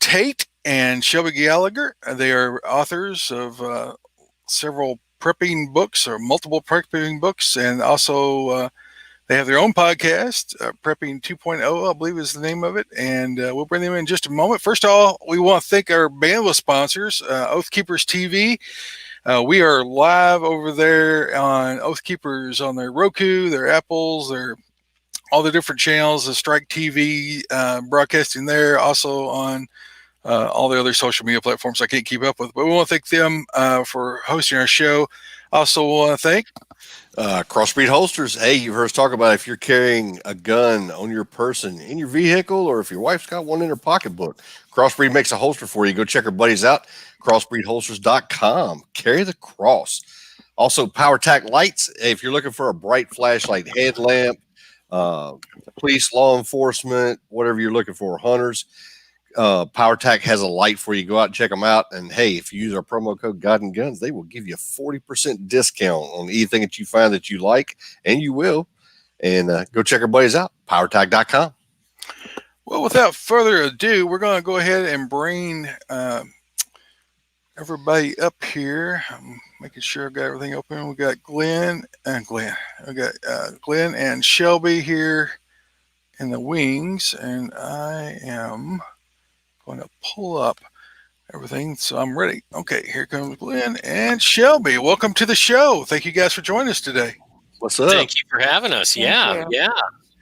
Tate and Shelby Gallagher. They are authors of several prepping books or multiple prepping books, and also they have their own podcast, Prepping 2.0, I believe is the name of it, and we'll bring them in just a moment. First of all, we want to thank our bandwidth sponsors, Oath Keepers TV. We are live over there on Oath Keepers on their Roku, their Apples, their all the different channels, the Strike TV broadcasting there, also on all the other social media platforms I can't keep up with. But we want to thank them for hosting our show. Also want to thank Crossbreed Holsters. Hey, you've heard us talk about if you're carrying a gun on your person in your vehicle, or if your wife's got one in her pocketbook, Crossbreed makes a holster for you. Go check our buddies out, crossbreedholsters.com. Carry the cross. Also, PowerTac lights. If you're looking for a bright flashlight, headlamp, police, law enforcement, whatever you're looking for, hunters, PowerTac has a light for you. Go out and check them out. And hey, if you use our promo code God and Guns, they will give you a 40% discount on anything that you find that you like, and you will. And go check our buddies out, PowerTac.com. Well, without further ado, we're going to go ahead and bring everybody up here. I'm making sure I've got everything open. We got Glen. We got Glen and Shelby here in the wings, and I am going to pull up everything, so I'm ready. Okay, here comes Glen and Shelby. Welcome to the show. Thank you guys for joining us today. What's up? Thank you for having us. Yeah.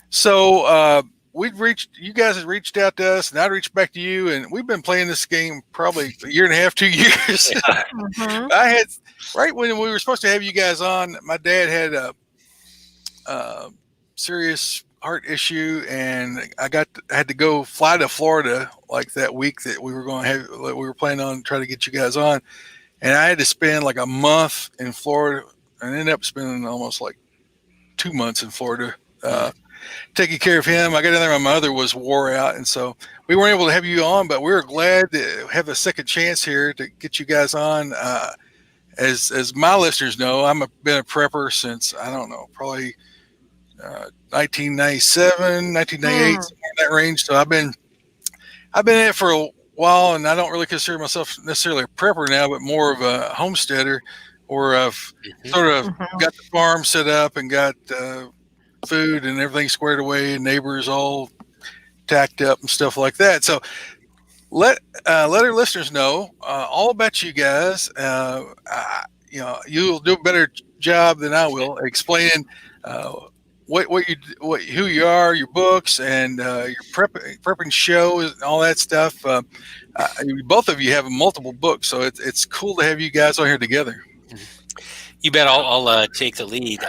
So you guys have reached out to us, and I reached back to you, and we've been playing this game probably a year and a half, 2 years. Mm-hmm. I had, right when we were supposed to have you guys on, my dad had a serious heart issue, and I had to go fly to Florida like that week that we were going to have, we were planning on trying to get you guys on, and I had to spend like a month in Florida, and ended up spending almost like 2 months in Florida taking care of him. I got in there, my mother was wore out, and so we weren't able to have you on, but we were glad to have a second chance here to get you guys on. As my listeners know, been a prepper since, I don't know, probably 1997, 1998, somewhere in that range. So I've been in it for a while, and I don't really consider myself necessarily a prepper now, but more of a homesteader, or I've sort of got the farm set up and got food and everything squared away, and neighbors all tacked up and stuff like that. So let our listeners know all about you guys. You'll do a better job than I will explaining who you are, your books, and your prepping show and all that stuff. Both of you have multiple books, so it's cool to have you guys on here together. You bet. I'll take the lead.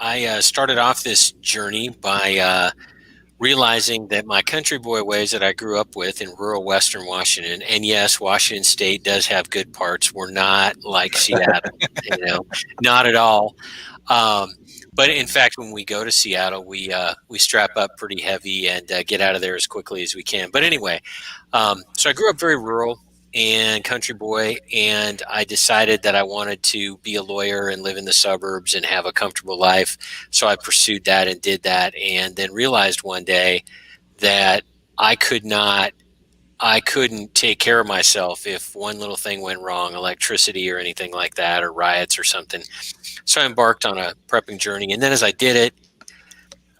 I started off this journey by realizing that my country boy ways that I grew up with in rural Western Washington, and yes, Washington State does have good parts. We're not like Seattle, not at all. But in fact, when we go to Seattle, we strap up pretty heavy and get out of there as quickly as we can. But anyway, so I grew up very rural and country boy, and I decided that I wanted to be a lawyer and live in the suburbs and have a comfortable life. So I pursued that and did that, and then realized one day that I couldn't take care of myself if one little thing went wrong, electricity or anything like that, or riots or something. So I embarked on a prepping journey. And then as I did it,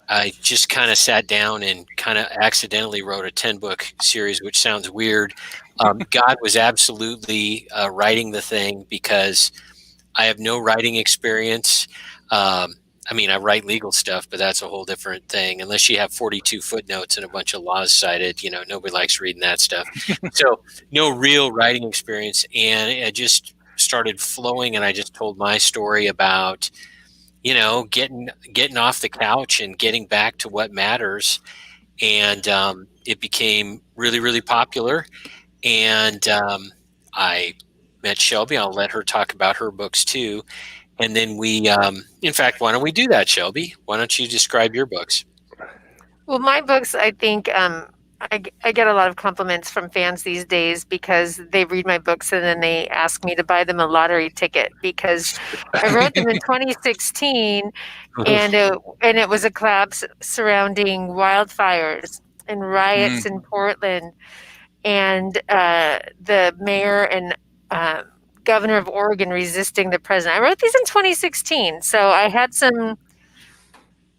I just kind of sat down and kind of accidentally wrote a 10-book series, which sounds weird. God was absolutely writing the thing, because I have no writing experience. I write legal stuff, but that's a whole different thing. Unless you have 42 footnotes and a bunch of laws cited, nobody likes reading that stuff. So no real writing experience. And I just started flowing, and I just told my story about, getting off the couch and getting back to what matters. And it became really, really popular. And I met Shelby. I'll let her talk about her books too. And then we, in fact, why don't we do that, Shelby? Why don't you describe your books? Well, my books, I think I get a lot of compliments from fans these days, because they read my books and then they ask me to buy them a lottery ticket, because I wrote them in 2016, and it was a collapse surrounding wildfires and riots in Portland. and the mayor and governor of Oregon resisting the president. I wrote these in 2016, so I had some.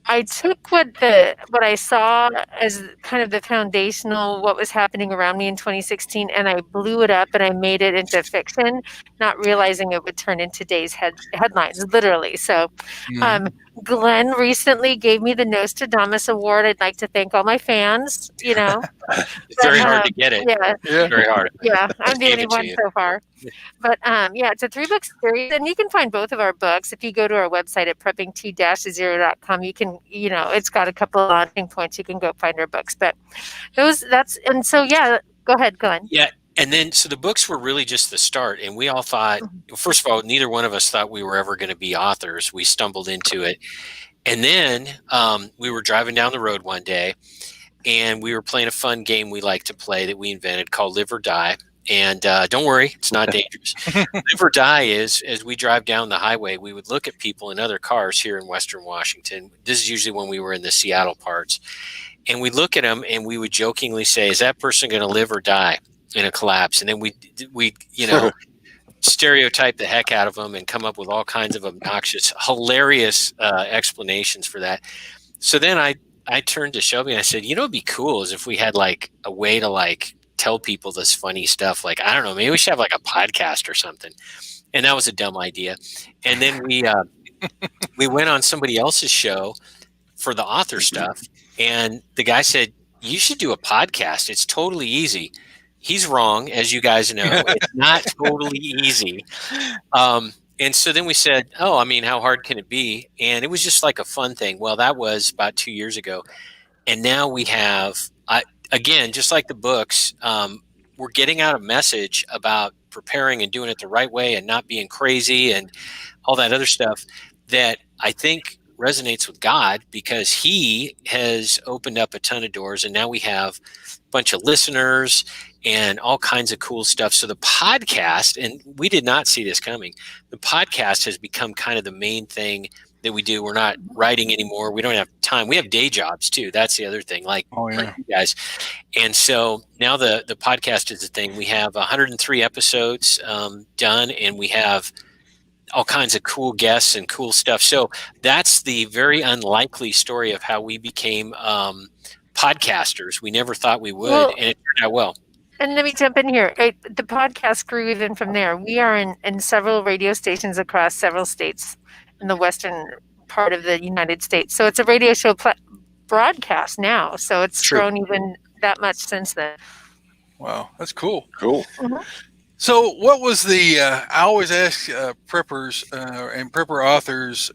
I took what I saw as kind of the foundational what was happening around me in 2016, and I blew it up and I made it into fiction, not realizing it would turn into today's headlines, literally. So, Glenn recently gave me the Nostradamus Award. I'd like to thank all my fans. It's very hard to get it. Yeah, very hard. Yeah, I'm the Gave only it to one you. so far. But it's a 3-book series, and you can find both of our books if you go to our website at prepping-to-0.com. You can, it's got a couple of launching points. You can go find our books. But go ahead, Glenn. Yeah. And then, so the books were really just the start. And we all thought, first of all, neither one of us thought we were ever going to be authors. We stumbled into it. And then we were driving down the road one day, and we were playing a fun game we like to play that we invented called Live or Die. And don't worry, it's not dangerous. Live or Die is, as we drive down the highway, we would look at people in other cars here in Western Washington. This is usually when we were in the Seattle parts. And we look at them and we would jokingly say, is that person going to live or die in a collapse? And then we stereotype the heck out of them and come up with all kinds of obnoxious, hilarious explanations for that. So then I turned to Shelby and I said, it'd be cool is if we had like a way to like tell people this funny stuff. Like, I don't know, maybe we should have like a podcast or something. And that was a dumb idea. And then we went on somebody else's show for the author stuff. And the guy said, you should do a podcast. It's totally easy. He's wrong, as you guys know. It's not totally easy. And so then we said, how hard can it be? And it was just like a fun thing. Well, that was about 2 years ago. And now we have, again, just like the books, we're getting out a message about preparing and doing it the right way and not being crazy and all that other stuff that I think resonates with God, because he has opened up a ton of doors, and now we have a bunch of listeners and all kinds of cool stuff. So the podcast, and we did not see this coming, the podcast has become kind of the main thing that we do. We're not writing anymore. We don't have time. We have day jobs too. That's the other thing, like you guys. And so now the podcast is the thing. We have 103 episodes done, and we have all kinds of cool guests and cool stuff. So that's the very unlikely story of how we became podcasters. We never thought we would, and it turned out well. And let me jump in here. The podcast grew even from there. We are in several radio stations across several states in the western part of the United States. So it's a radio show broadcast now. So it's grown even that much since then. Wow, that's cool. Cool. Mm-hmm. So what was I always ask preppers and prepper authors,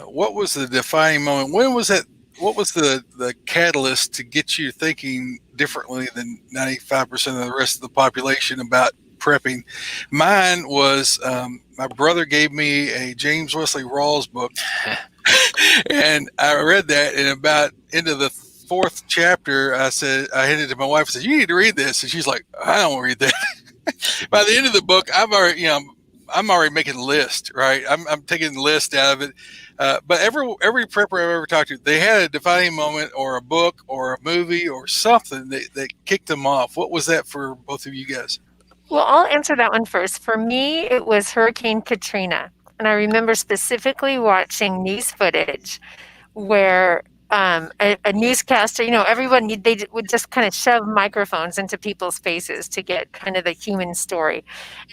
what was the defining moment? When was that? What was the catalyst to get you thinking differently than 95% of the rest of the population about prepping? Mine was my brother gave me a James Wesley Rawls book, and I read that, and about into the 4th chapter, I handed it to my wife and said, "You need to read this," and she's like, "I don't read that." By the end of the book, I'm already making a list, right? I'm taking the list out of it. But every prepper I've ever talked to, they had a defining moment or a book or a movie or something that kicked them off. What was that for both of you guys? Well, I'll answer that one first. For me, it was Hurricane Katrina. And I remember specifically watching news footage where a newscaster, everyone, they would just kind of shove microphones into people's faces to get kind of the human story.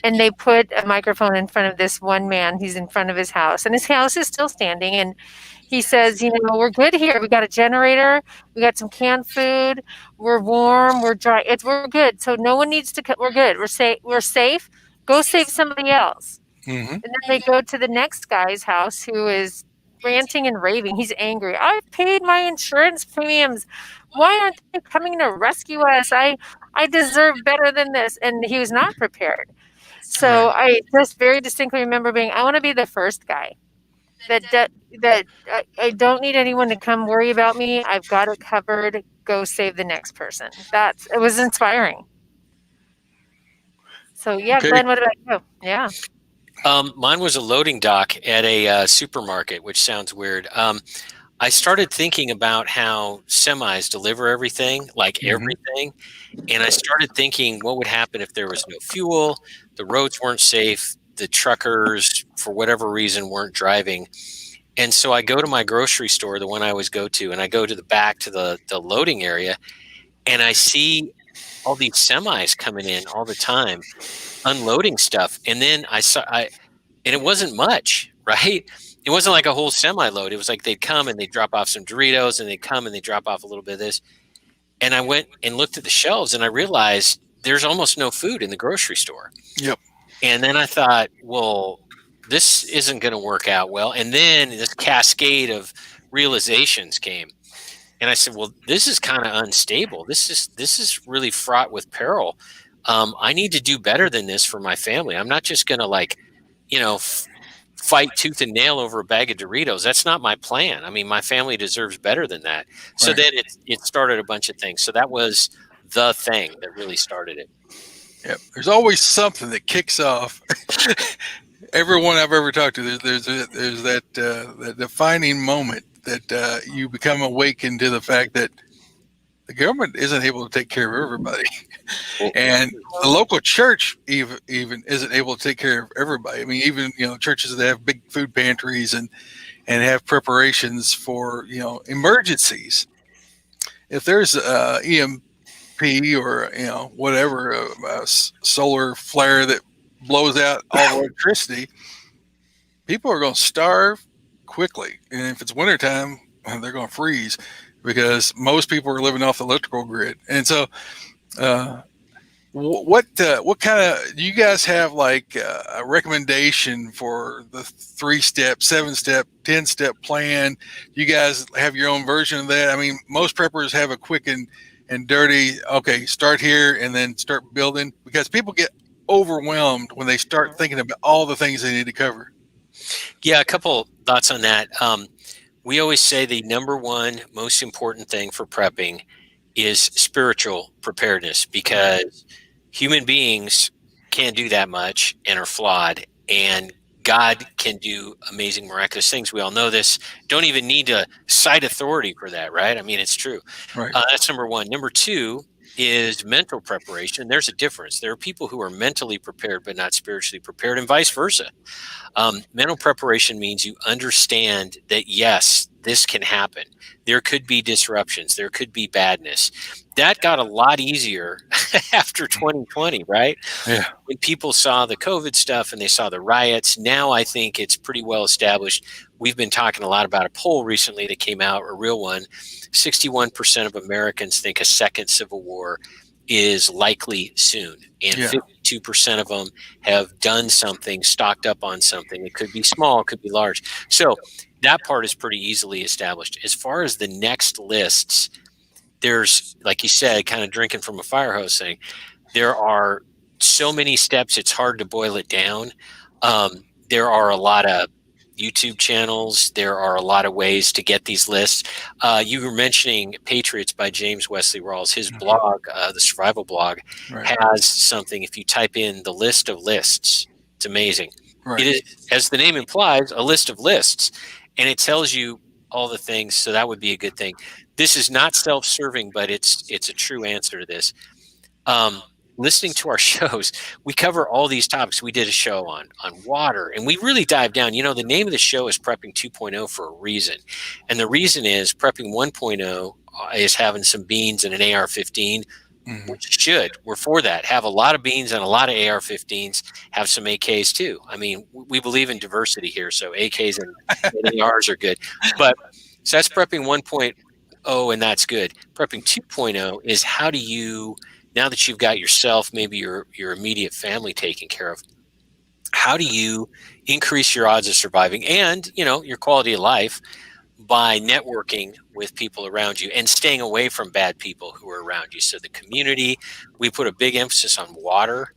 And they put a microphone in front of this one man. He's in front of his house, and his house is still standing. And he says, we're good here. We got a generator. We got some canned food. We're warm. We're dry. We're good. So no one needs to we're good. We're safe. Go save somebody else. Mm-hmm. And then they go to the next guy's house who is ranting and raving. He's angry. I've paid my insurance premiums. Why aren't they coming to rescue us? I deserve better than this. And he was not prepared. So I just very distinctly remember I want to be the first guy that I don't need anyone to come worry about me. I've got it covered. Go save the next person. It was inspiring. So yeah, Glenn, what about you? Yeah. Mine was a loading dock at a supermarket, which sounds weird. I started thinking about how semis deliver everything, like everything. And I started thinking what would happen if there was no fuel, the roads weren't safe, the truckers, for whatever reason, weren't driving. And so I go to my grocery store, the one I always go to, and I go to the back to the loading area, and I see all these semis coming in all the time, unloading stuff. And then and it wasn't much, right? It wasn't like a whole semi load. It was like they'd come and they'd drop off some Doritos, and they'd come and they'd drop off a little bit of this. And I went and looked at the shelves, and I realized there's almost no food in the grocery store. Yep. And then I thought, well, this isn't going to work out well. And then this cascade of realizations came. And I said, well, this is kind of unstable. This is really fraught with peril. I need to do better than this for my family. I'm not just going to fight tooth and nail over a bag of Doritos. That's not my plan. I mean, my family deserves better than that. So Right. then it started a bunch of things. So that was the thing that really started it. Yep. There's always something that kicks off. Everyone I've ever talked to, there's that defining moment that you become awakened to the fact that the government isn't able to take care of everybody, and the local church even isn't able to take care of everybody. I mean, even churches that have big food pantries and have preparations for emergencies. If there's EMP or whatever a solar flare that blows out all electricity, people are going to starve quickly. And if it's wintertime, they're going to freeze because most people are living off the electrical grid. And so, what kind of, do you guys have like a recommendation for the 3-step, 7-step, 10-step plan? You guys have your own version of that? I mean, most preppers have a quick and dirty, okay, start here and then start building, because people get overwhelmed when they start thinking about all the things they need to cover. Yeah, a couple thoughts on that. We always say the number one most important thing for prepping is spiritual preparedness, because human beings can't do that much and are flawed, and God can do amazing, miraculous things. We all know this. Don't even need to cite authority for that, right? I mean, it's true. Right. That's number one. Number two is mental preparation. There's a difference. There are people who are mentally prepared but not spiritually prepared, and vice versa. Mental preparation means you understand that, yes, this can happen. There could be disruptions. There could be badness. That got a lot easier after 2020, right? Yeah. When people saw the COVID stuff and they saw the riots, now I think it's pretty well established. We've been talking a lot about a poll recently that came out, a real one. 61% of Americans think a second civil war is likely soon. And 52% of them have done something, stocked up on something. It could be small, it could be large. So that part is pretty easily established. As far as the next lists, there's, like you said, kind of drinking from a fire hose thing. There are so many steps, it's hard to boil it down. There are a lot of YouTube channels. There are a lot of ways to get these lists. You were mentioning Patriots by James Wesley Rawls. His blog, the Survival Blog, has something. If you type in the list of lists, it's amazing. Right. It is, as the name implies, a list of lists, and it tells you all the things. So that would be a good thing. This is not self-serving, but it's a true answer to this. Listening to our shows, we cover all these topics. We did a show on water, and we really dive down. You know, the name of the show is Prepping 2.0 for a reason. And the reason is Prepping 1.0 is having some beans and an AR-15, which should. We're for that. Have a lot of beans and a lot of AR-15s. Have some AKs too. I mean, we believe in diversity here, so AKs and ARs are good. But so that's Prepping 1.0, and that's good. Prepping 2.0 is how do you, now that you've got yourself, maybe your immediate family taken care of, how do you increase your odds of surviving and, your quality of life by networking with people around you and staying away from bad people who are around you? So the community, we put a big emphasis on water,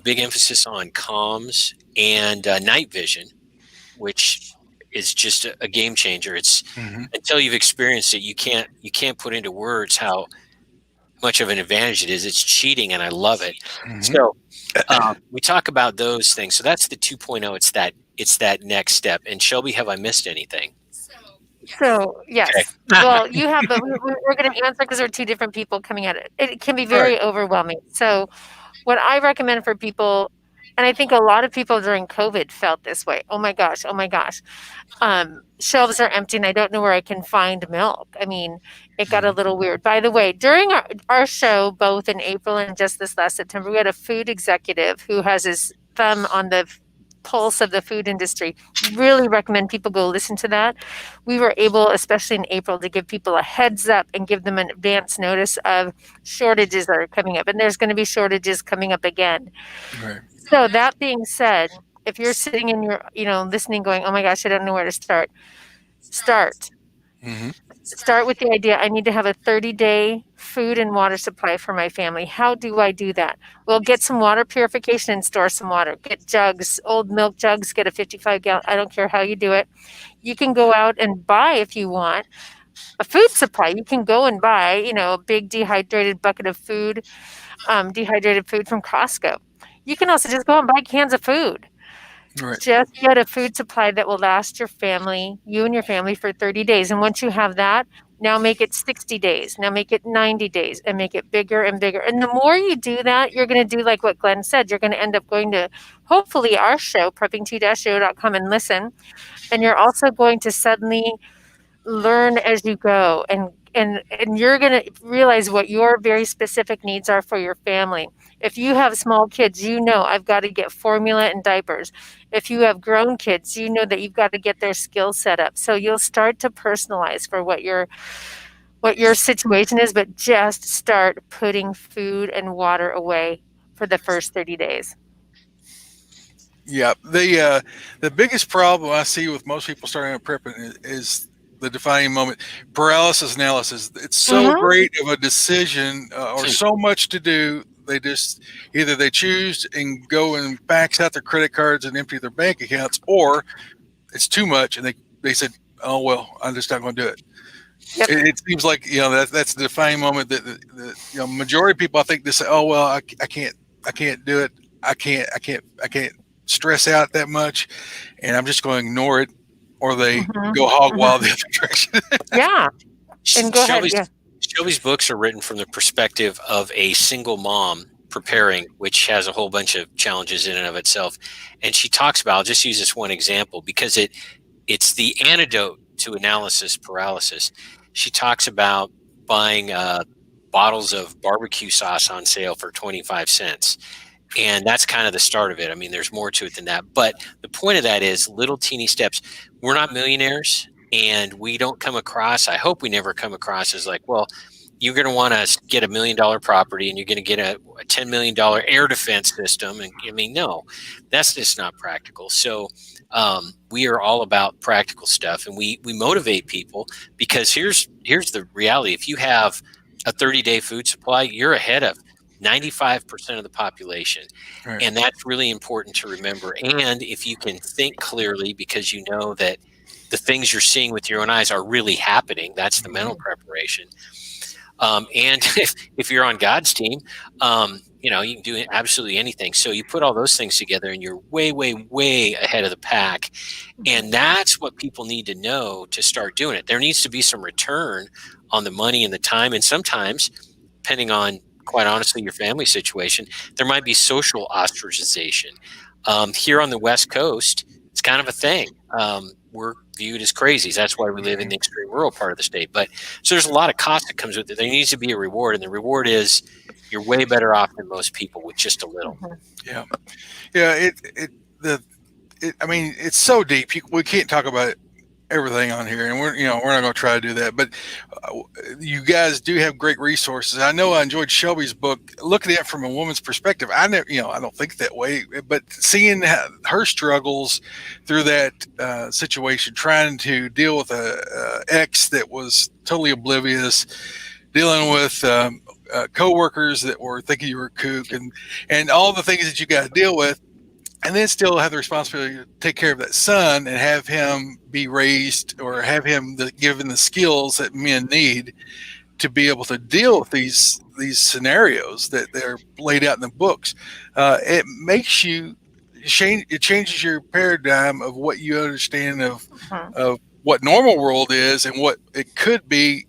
big emphasis on comms and night vision, which is just a game changer. It's until you've experienced it, you can't put into words how much of an advantage it is. It's cheating, and I love it. So we talk about those things. So that's the 2.0. It's that next step. And Shelby, have I missed anything? So Okay. yes, well, you have, but we're going to answer because there are two different people coming at it. It can be All right. very overwhelming. So what I recommend for people, and I think a lot of people during COVID felt this way. Oh my gosh, oh my gosh. Shelves are empty and I don't know where I can find milk. I mean, it got a little weird. By the way, during our show, both in April and just this last September, we had a food executive who has his thumb on the pulse of the food industry. Really recommend people go listen to that. We were able, especially in April, to give people a heads up and give them an advance notice of shortages that are coming up. And there's going to be shortages coming up again. Right. So that being said, if you're sitting in your, listening, going, oh my gosh, I don't know where to start. Mm-hmm. Start with the idea, I need to have a 30-day food and water supply for my family. How do I do that? Well, get some water purification and store some water. Get jugs, old milk jugs, get a 55-gallon. I don't care how you do it. You can go out and buy, if you want, a food supply. You can go and buy, a big dehydrated bucket of food, dehydrated food from Costco. You can also just go and buy cans of food. Right. Just get a food supply that will last you and your family for 30 days. And once you have that, now make it 60 days. Now make it 90 days and make it bigger and bigger. And the more you do that, you're going to do like what Glenn said. You're going to end up going to hopefully our show, prepping2-show.com, and listen. And you're also going to suddenly learn as you go, and you're going to realize what your very specific needs are for your family. If you have small kids, I've got to get formula and diapers. If you have grown kids, that you've got to get their skills set up. So you'll start to personalize for what your situation is, but just start putting food and water away for the first 30 days. Yeah. The biggest problem I see with most people starting out prepping is the defining moment, paralysis analysis. It's so great of a decision or so much to do. They just either they choose and go and max out their credit cards and empty their bank accounts, or it's too much and they said, oh, well, I'm just not going to do it. Yep. It seems like, that's the defining moment that the majority of people, I think, they say, oh, well, I can't do it. I can't stress out that much, and I'm just going to ignore it. Or they go hog wild the other direction. Yeah. And go ahead. Yeah. Shelby's books are written from the perspective of a single mom preparing, which has a whole bunch of challenges in and of itself. And she talks about, I'll just use this one example because it's the antidote to analysis paralysis. She talks about buying bottles of barbecue sauce on sale for 25 cents. And that's kind of the start of it. I mean, there's more to it than that. But the point of that is little teeny steps. We're not millionaires, and we don't come across, I hope we never come across as like, well, you're going to want to get $1 million property and you're going to get a $10 million air defense system. And I mean, no, that's just not practical. So we are all about practical stuff, and we motivate people because here's the reality. If you have a 30-day food supply, you're ahead of 95% of the population. Right. And that's really important to remember. And if you can think clearly, because you know that the things you're seeing with your own eyes are really happening, that's the mental preparation. And if you're on God's team, you can do absolutely anything. So you put all those things together and you're way, way, way ahead of the pack. And that's what people need to know to start doing it. There needs to be some return on the money and the time. And sometimes, depending on, quite honestly, your family situation, there might be social ostracization. Here on the West Coast, it's kind of a thing. We're viewed as crazies. That's why we live in the extreme rural part of the state. But so there's a lot of cost that comes with it. There needs to be a reward, and the reward is you're way better off than most people with just a little. Yeah, yeah. I mean, it's so deep. We can't talk about everything on here, and we're not going to try to do that. But you guys do have great resources. I know I enjoyed Shelby's book. Looking at it from a woman's perspective, I don't think that way. But seeing her struggles through that situation, trying to deal with a ex that was totally oblivious, dealing with coworkers that were thinking you were a kook, and all the things that you got to deal with. And then still have the responsibility to take care of that son and have him be raised, or have him given the skills that men need to be able to deal with these scenarios that they're laid out in the books. It makes you change. It changes your paradigm of what you understand of what normal world is and what it could be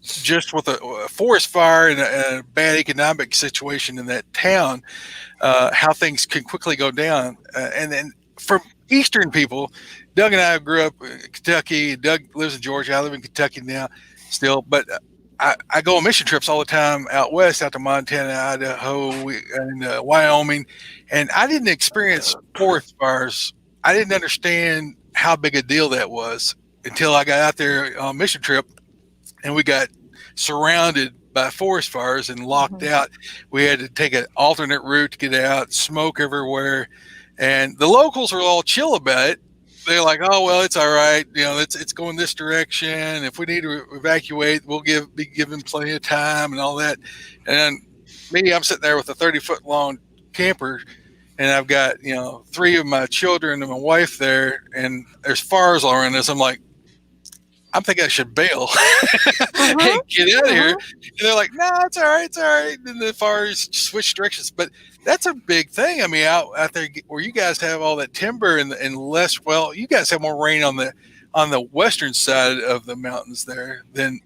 just with a forest fire and a bad economic situation in that town, how things can quickly go down. And then for Eastern people, Doug and I grew up in Kentucky. Doug lives in Georgia. I live in Kentucky now still, but I go on mission trips all the time out west, out to Montana, Idaho, and Wyoming, and I didn't experience forest fires. I didn't understand how big a deal that was until I got out there on a mission trip, and we got surrounded by forest fires and locked out. We had to take an alternate route to get out, smoke everywhere, and the locals were all chill about it. They're like, "Oh well, it's all right. You know, it's going this direction. If we need to evacuate, we'll be given plenty of time and all that." And then me, I'm sitting there with a 30-foot long camper, and I've got 3 of my children and my wife there, and there's fires all around us. I'm like, I'm thinking I should bail and get out of here. And they're like, "No, it's all right, it's all right." And the fires switch directions, but that's a big thing. I mean, out there where you guys have all that timber and less. Well, you guys have more rain on the western side of the mountains there than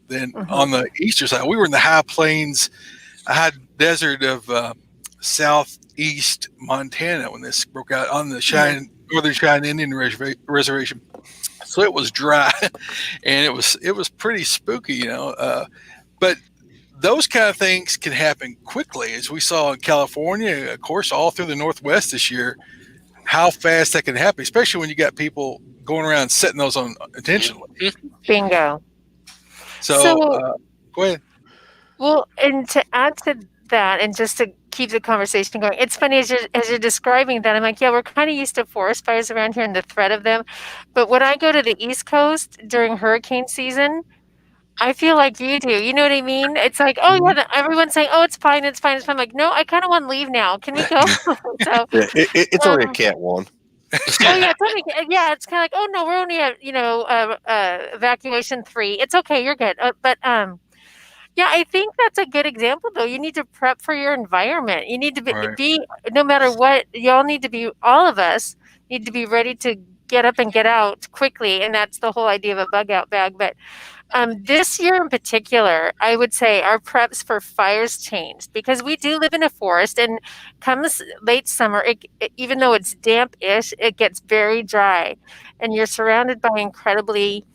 on the eastern side. We were in the high plains, high desert of southeast Montana when this broke out on the Northern Cheyenne Indian Reservation. So it was dry, and it was pretty spooky, but those kind of things can happen quickly, as we saw in California, of course, all through the Northwest this year, how fast that can happen, especially when you got people going around setting those on intentionally. Bingo. So go ahead. Well, and to add to that, and just to keep the conversation going, it's funny as you're describing that, I'm like, yeah, we're kind of used to forest fires around here and the threat of them. But when I go to the East Coast during hurricane season, I feel like you do. You know what I mean? It's like, oh yeah, everyone's saying, oh, it's fine, it's fine, it's fine. I'm like, no, I kind of want to leave now. Can we go? So it's only a cat one. Oh yeah, it's kind of like, oh no, we're only at evacuation 3. It's okay, you're good. But yeah, I think that's a good example though. You need to prep for your environment. You need to be no matter what. Y'all need to be. All of us need to be ready to get up and get out quickly, and that's the whole idea of a bug out bag. But this year in particular, I would say our preps for fires changed because we do live in a forest, and comes late summer, even though it's damp-ish, it gets very dry, and you're surrounded by incredibly,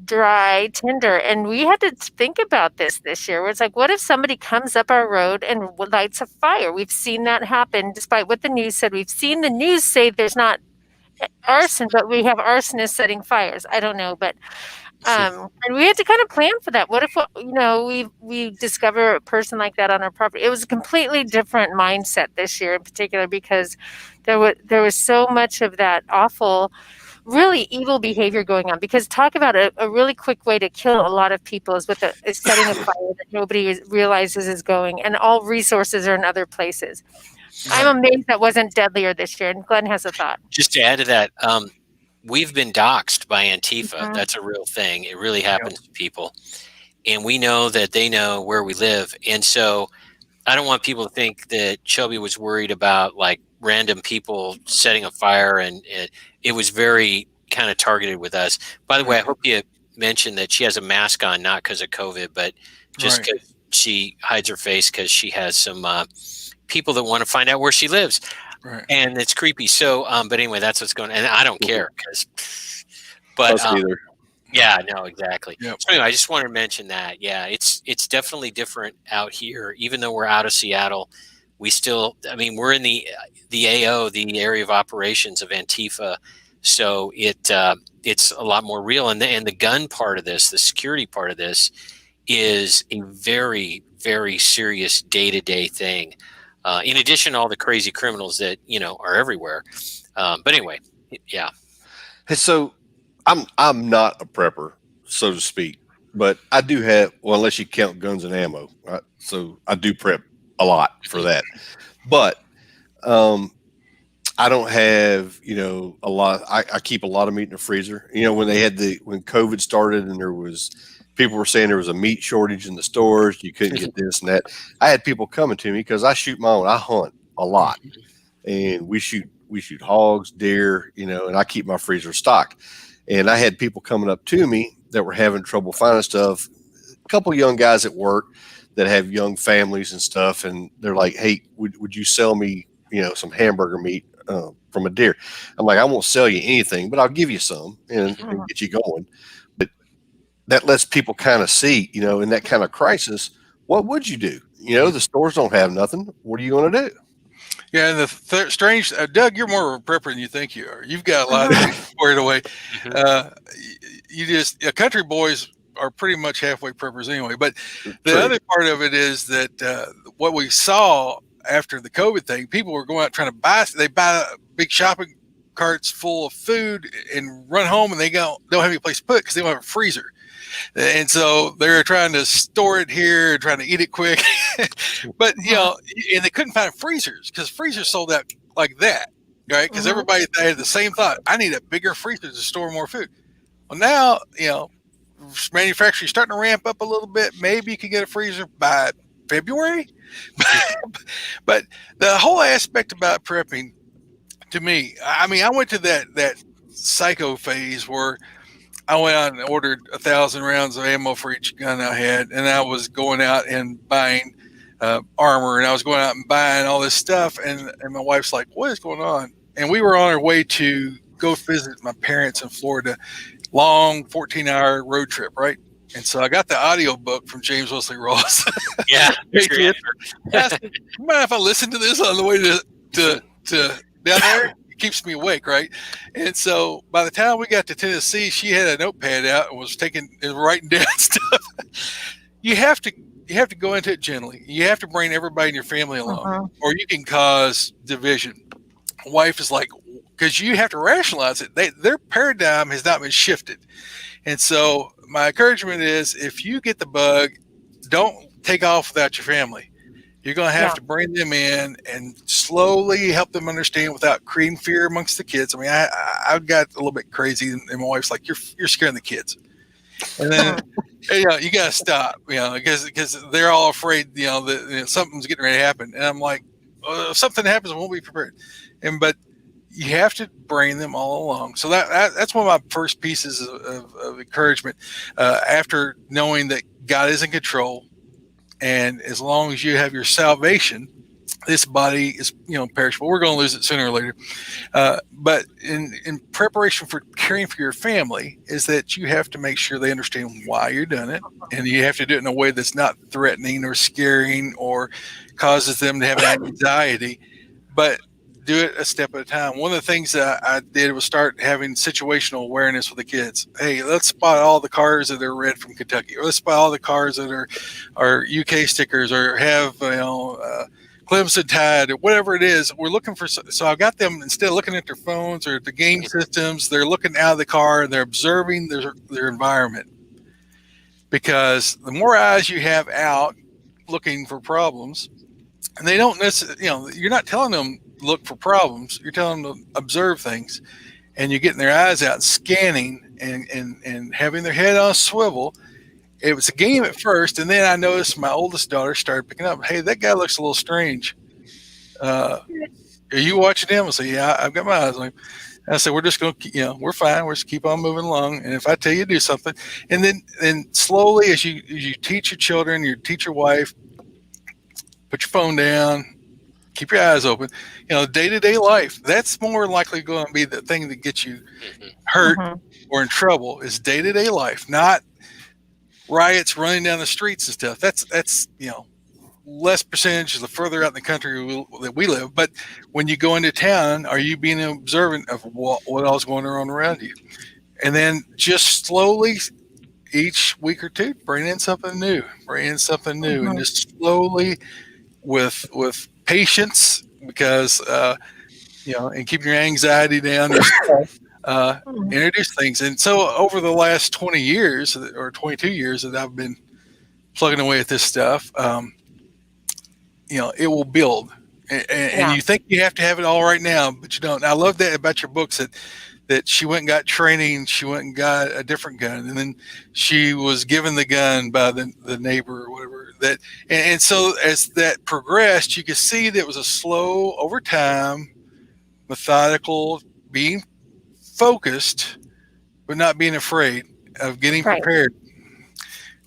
dry tinder. And we had to think about this year, where it's like, what if somebody comes up our road and lights a fire? We've seen that happen, despite what the news said. We've seen the news say there's not arson, but we have arsonists setting fires. I don't know, but and we had to kind of plan for that. What if we discover a person like that on our property? It was a completely different mindset this year in particular, because there was so much of that awful, really evil behavior going on. Because talk about a really quick way to kill a lot of people is setting a fire that nobody realizes is going, and all resources are in other places. I'm amazed that wasn't deadlier this year. And Glenn has a thought. Just to add to that, we've been doxxed by Antifa. That's a real thing. It really happens to people. And we know that they know where we live. And so I don't want people to think that Shelby was worried about like random people setting a fire. And it was very kind of targeted with us. By the way, I hope you mentioned that she has a mask on, not because of COVID, but just because she hides her face because she has some people that want to find out where she lives, and it's creepy. So but anyway, that's what's going on, and I don't care yeah, no, exactly. So anyway, I just wanted to mention that it's definitely different out here. Even though we're out of Seattle, we still, we're in the AO, the area of operations of Antifa, so it's a lot more real. And the gun part of this, the security part of this, is a very, very serious day-to-day thing. In addition to all the crazy criminals that, are everywhere. But anyway, yeah. So I'm not a prepper, so to speak, but I do have, well, unless you count guns and ammo, right? So I do prep a lot for that. But I don't have, a lot. I keep a lot of meat in the freezer. When when COVID started and people were saying there was a meat shortage in the stores, you couldn't get this and that. I had people coming to me because I shoot my own. I hunt a lot, and we shoot we shoot hogs, deer, and I keep my freezer stocked. And I had people coming up to me that were having trouble finding stuff. A couple of young guys at work that have young families and stuff, and they're like, "Hey, would you sell me, some hamburger meat from a deer?" I'm like, "I won't sell you anything, but I'll give you some and get you going." But that lets people kind of see, in that kind of crisis, what would you do? The stores don't have nothing. What are you going to do? Yeah, and the strange, Doug, you're more of a prepper than you think you are. You've got a lot of things squared away. Country boys are pretty much halfway preppers anyway. But the other part of it is that what we saw after the COVID thing, people were going out trying to buy big shopping carts full of food and run home, and they don't have any place to put it because they don't have a freezer. And so they're trying to store it here, trying to eat it quick. But, and they couldn't find freezers because freezers sold out like that, right? Because everybody had the same thought. I need a bigger freezer to store more food. Well, now, manufacturing starting to ramp up a little bit. Maybe you can get a freezer by February. But the whole aspect about prepping, to me, I went to that psycho phase where I went out and ordered 1,000 rounds of ammo for each gun I had, and I was going out and buying armor, and I was going out and buying all this stuff, and my wife's like, "What is going on?" And we were on our way to go visit my parents in Florida, long 14-hour road trip, right? And so I got the audio book from James Wesley Ross. Yeah. You mind if I listen to this on the way to down there? Keeps me awake, right? And so by the time we got to Tennessee, she had a notepad out and was writing down stuff. You have to go into it gently. You have to bring everybody in your family along, or you can cause division. Wife is like, because you have to rationalize it. Their paradigm has not been shifted. And so my encouragement is, if you get the bug, don't take off without your family. You're going to have to bring them in and slowly help them understand without creating fear amongst the kids. I got a little bit crazy, and my wife's like, "You're scaring the kids," and then you got to stop, because they're all afraid, that something's getting ready to happen. And I'm like, if something happens, we won't be prepared. But you have to bring them all along. So that's one of my first pieces of encouragement, after knowing that God is in control. And as long as you have your salvation, this body is, perishable. We're going to lose it sooner or later. But in preparation for caring for your family, is that you have to make sure they understand why you're doing it. And you have to do it in a way that's not threatening or scaring or causes them to have anxiety, but do it a step at a time. One of the things that I did was start having situational awareness with the kids. Hey, let's spot all the cars that are red from Kentucky, or let's spot all the cars that are UK stickers, or have Clemson Tide, or whatever it is. We're looking for. So I got them, instead of looking at their phones or at the game systems, they're looking out of the car and they're observing their environment. Because the more eyes you have out looking for problems, and they don't necessarily, you're not telling them look for problems. You're telling them to observe things, and you're getting their eyes out and scanning and having their head on a swivel. It was a game at first, and then I noticed my oldest daughter started picking up, "Hey, that guy looks a little strange. Are you watching him?" I said, "Yeah, I've got my eyes on him." And I said, "We're just going to, we're fine. We're just keep on moving along. And if I tell you to do something," and then slowly, as you teach your children, you teach your wife, put your phone down, keep your eyes open. Day-to-day life, that's more likely going to be the thing that gets you hurt or in trouble, is day-to-day life, not riots running down the streets and stuff. That's less percentage the further out in the country that we live. But when you go into town, are you being observant of what else is going on around you? And then just slowly, each week or two, bring in something new, and just slowly, with patience, because and keep your anxiety down, introduce things. And so over the last 20 years or 22 years that I've been plugging away at this stuff, it will build, and you think you have to have it all right now, but you don't. I love that about your books, that she went and got training, she went and got a different gun, and then she was given the gun by the neighbor or whatever. And so as that progressed, you could see that it was a slow, over time, methodical, being focused, but not being afraid of getting Right. prepared.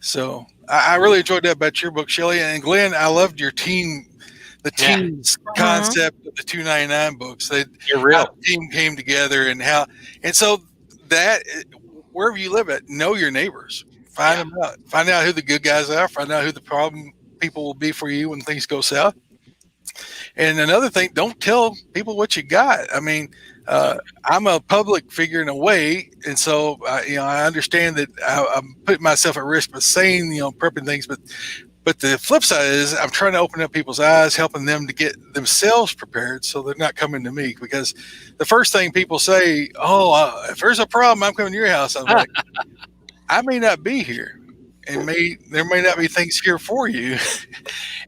So I really enjoyed that about your book, Shelley. And Glenn, I loved your team, the Yeah. team's concept of the 299 books. You're How real. the team came together and so that wherever you live at, know your neighbors, find them out, find out who the good guys are, find out who the problem people will be for you when things go south. And another thing, don't tell people what you got. I mean, I'm a public figure in a way, and so I understand that I'm putting myself at risk by saying prepping things, but the flip side is I'm trying to open up people's eyes, helping them to get themselves prepared so they're not coming to me. Because the first thing people say, if there's a problem, I'm coming to your house. I'm like, I may not be here, and there may not be things here for you.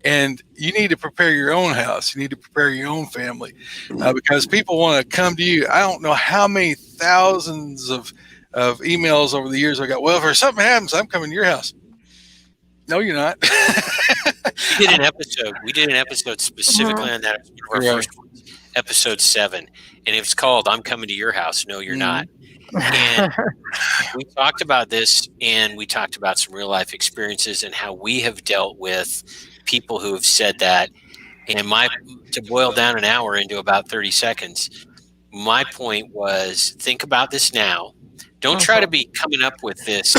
And you need to prepare your own house. You need to prepare your own family because people want to come to you. I don't know how many thousands of emails over the years I got. Well, if something happens, I'm coming to your house. No, you're not. We did an episode specifically on that. Our first one, episode 7, and it was called "I'm Coming to Your House." No, you're not. And we talked about this, and we talked about some real life experiences and how we have dealt with people who have said that. And to boil down an hour into about 30 seconds, my point was, think about this now. Don't try to be coming up with this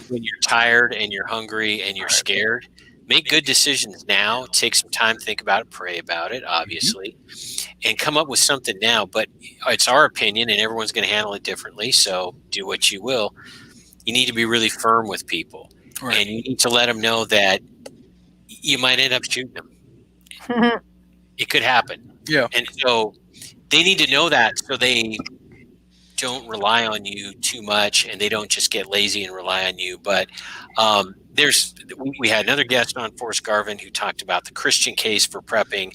when you're tired and you're hungry and you're scared. Make good decisions now. Take some time, think about it, pray about it, obviously, and come up with something now. But it's our opinion, and everyone's going to handle it differently. So do what you will. You need to be really firm with people, and you need to let them know that you might end up shooting them. It could happen. Yeah. And so they need to know that so they don't rely on you too much, and they don't just get lazy and rely on you. But we had another guest on, Forrest Garvin, who talked about the Christian case for prepping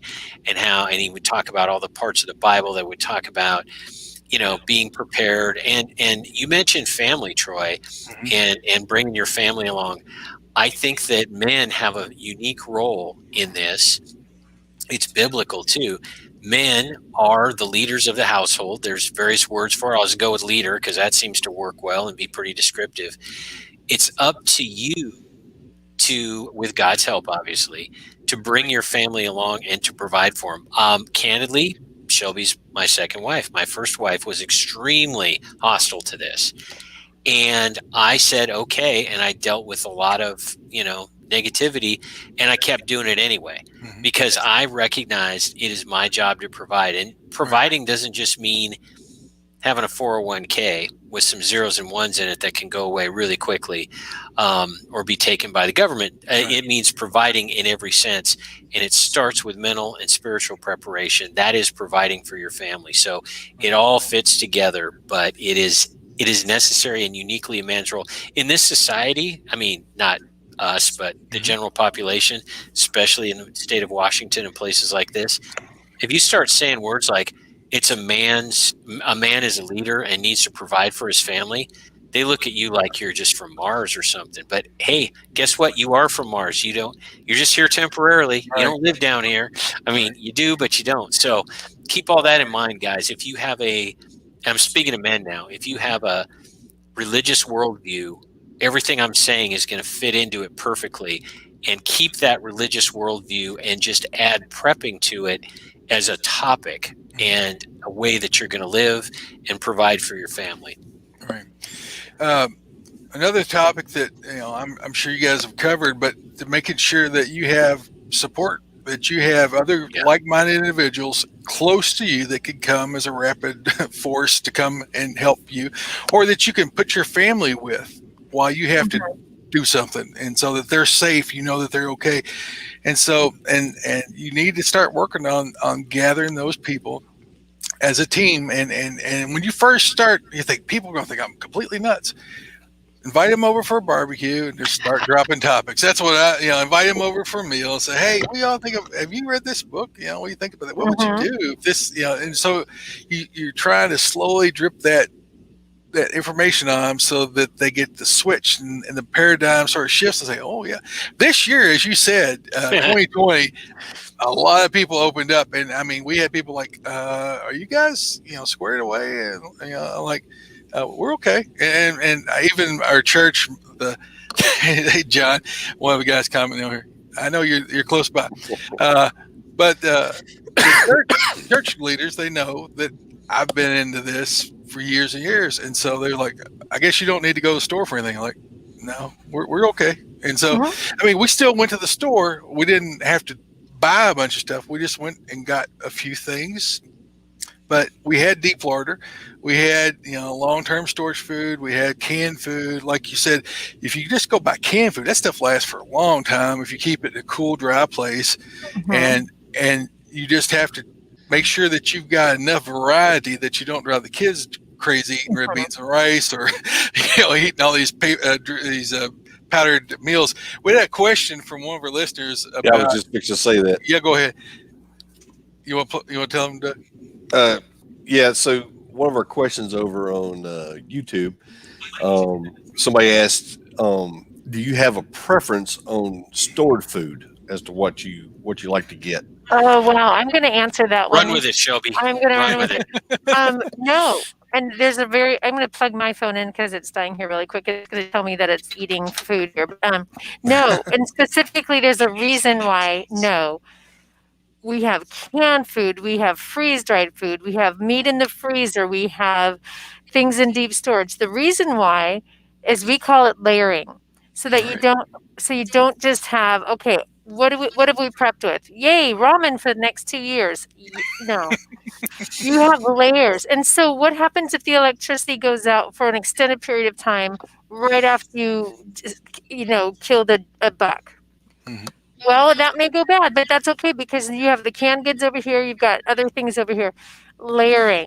and he would talk about all the parts of the Bible that would talk about, being prepared. And you mentioned family, Troy, and bringing your family along. I think that men have a unique role in this. It's biblical too. Men are the leaders of the household. There's various words for it. I'll just go with leader because that seems to work well and be pretty descriptive. It's up to you to, with God's help, obviously, to bring your family along and to provide for them. Candidly, Shelby's my second wife. My first wife was extremely hostile to this. And I said, okay. And I dealt with a lot of, negativity, and I kept doing it anyway because I recognized it is my job to provide. And providing doesn't just mean having a 401k with some zeros and ones in it that can go away really quickly or be taken by the government. It means providing in every sense. And it starts with mental and spiritual preparation. That is providing for your family. So it all fits together, but it is necessary and uniquely a man's role. In this society, I mean, not us, but the general population, especially in the state of Washington and places like this, if you start saying words like a man is a leader and needs to provide for his family, they look at you like you're just from Mars or something. But hey, guess what? You are from Mars. You're just here temporarily. You don't live down here. I mean, you do, but you don't. So keep all that in mind, guys. If you have I'm speaking to men now, if you have a religious worldview, everything I'm saying is going to fit into it perfectly. And keep that religious worldview and just add prepping to it as a topic and a way that you're going to live and provide for your family. Right. Another topic that I'm sure you guys have covered, but making sure that you have support, that you have other like-minded individuals close to you that could come as a rapid force to come and help you, or that you can put your family with while you have to do something, and so that they're safe, that they're okay. And so and you need to start working on gathering those people as a team. And when you first start, you think people are going to think I'm completely nuts. Invite them over for a barbecue and just start dropping topics. That's what invite them over for a meal and say, hey, we all have you read this book? What do you think about that? What would you do if this, and so you're trying to slowly drip that that information on them so that they get the switch and the paradigm sort of shifts and say, oh yeah, this year, as you said, 2020, a lot of people opened up, and I mean, we had people like, are you guys, squared away? And like, we're okay. And even our church, hey John, one of the guys commenting over here, I know you're close by, but the church leaders, they know that I've been into this for years and years, and so they're like, I guess you don't need to go to the store for anything. I'm like, no, we're okay. And so, I mean, we still went to the store. We didn't have to buy a bunch of stuff. We just went and got a few things, but we had deep larder. We had, long-term storage food. We had canned food. Like you said, if you just go buy canned food, that stuff lasts for a long time if you keep it in a cool, dry place. And you just have to make sure that you've got enough variety that you don't drive the kids crazy eating red beans and rice, or eating all these powdered meals. We had a question from one of our listeners about. Yeah, I was just fixing to say that. Yeah, go ahead. You want to tell them, Doug? Yeah. So one of our questions over on YouTube, somebody asked, "Do you have a preference on stored food as to what you like to get?" Oh wow, I'm going to answer that one. Run with it, Shelby. I'm going to run with it. No. And I'm going to plug my phone in because it's dying here really quick. It's going to tell me that it's eating food here. No. And specifically, there's a reason why no. We have canned food. We have freeze-dried food. We have meat in the freezer. We have things in deep storage. The reason why is we call it layering, so that you don't just have, okay, what have we prepped with? Yay, ramen for the next 2 years. No. You have layers. And so what happens if the electricity goes out for an extended period of time right after you killed a buck? Well, that may go bad, but that's okay because you have the canned goods over here. You've got other things over here. Layering.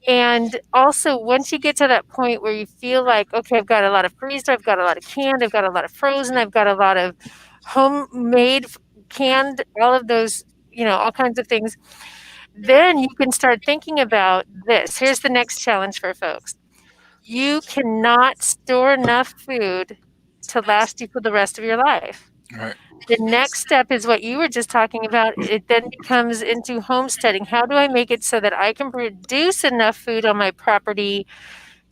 And also, once you get to that point where you feel like, okay, I've got a lot of freezer, I've got a lot of canned, I've got a lot of frozen, I've got a lot of homemade canned, all of those, all kinds of things, then you can start thinking about this. Here's the next challenge for folks. You cannot store enough food to last you for the rest of your life. Right. The next step is what you were just talking about. It then becomes into homesteading. How do I make it so that I can produce enough food on my property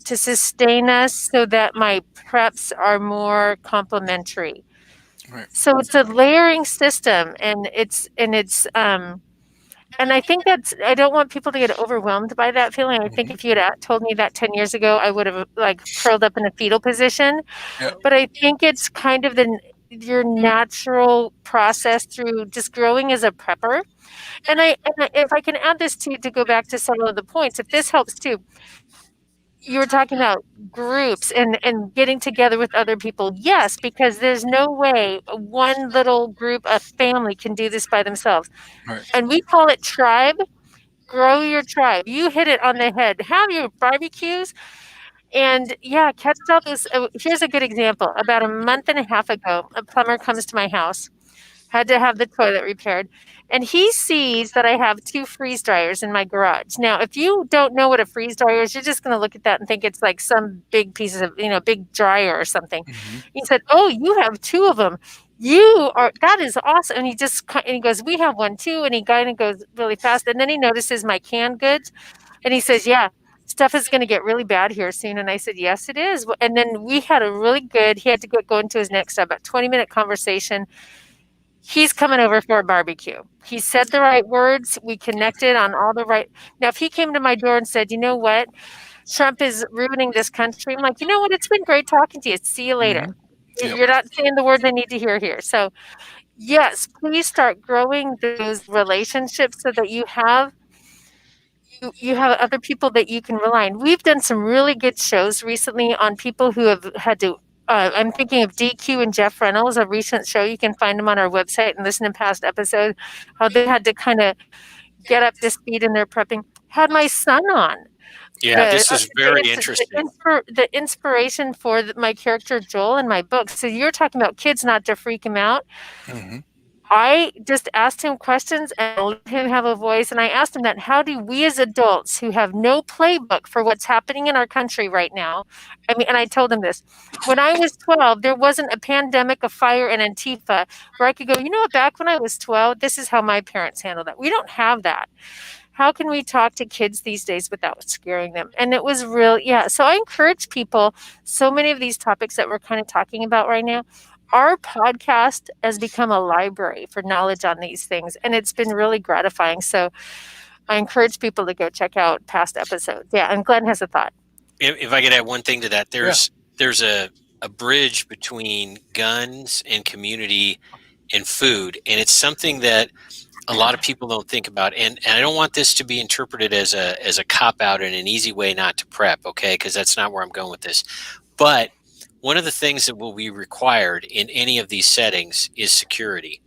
to sustain us so that my preps are more complementary? Right. So it's a layering system, and and I think I don't want people to get overwhelmed by that feeling. I think if you had told me that 10 years ago, I would have curled up in a fetal position. Yep. But I think it's kind of your natural process through just growing as a prepper. And if I can add this to go back to several of the points, if this helps too, you were talking about groups and getting together with other people. Yes, because there's no way one little group, a family can do this by themselves. Right. And we call it tribe. Grow your tribe. You hit it on the head. Have your barbecues. And yeah, catch all this. Here's a good example. About a month and a half ago, a plumber comes to my house, had to have the toilet repaired. And he sees that I have 2 freeze dryers in my garage. Now, if you don't know what a freeze dryer is, you're just going to look at that and think it's like some big piece of, big dryer or something. He said, "Oh, you have 2 of them. That is awesome." And he goes, "We have one too." And he kind of goes really fast. And then he notices my canned goods. And he says, "Yeah, stuff is going to get really bad here soon." And I said, "Yes, it is." And then we had he had to go into his next step, about 20-minute conversation. He's coming over for a barbecue. He said the right words. We connected on all the right. Now, if he came to my door and said, "You know what? Trump is ruining this country," I'm like, "You know what? It's been great talking to you. See you later." Yep. You're not saying the words I need to hear here. So, yes, please start growing those relationships so that you have other people that you can rely on. We've done some really good shows recently on people who have had to. I'm thinking of DQ and Jeff Reynolds, a recent show. You can find them on our website and listen to past episodes, how they had to kind of get up to speed in their prepping. Had my son on. Yeah, this is very interesting. The inspiration for my character Joel in my book. So you're talking about kids not to freak him out. I just asked him questions and let him have a voice. And I asked him that, how do we as adults who have no playbook for what's happening in our country right now? I mean, and I told him this, when I was 12, there wasn't a pandemic, a fire, and Antifa where I could go, you know what, back when I was 12, this is how my parents handled that. We don't have that. How can we talk to kids these days without scaring them? And it was real. Yeah. So I encourage people, so many of these topics that we're kind of talking about right now, our podcast has become a library for knowledge on these things, and it's been really gratifying. So I encourage people to go check out past episodes. Yeah, and Glenn has a thought. If I could add one thing to that, there's a bridge between guns and community and food, and it's something that a lot of people don't think about. And I don't want this to be interpreted as a cop out and an easy way not to prep, okay? Because that's not where I'm going with this. But one of the things that will be required in any of these settings is security.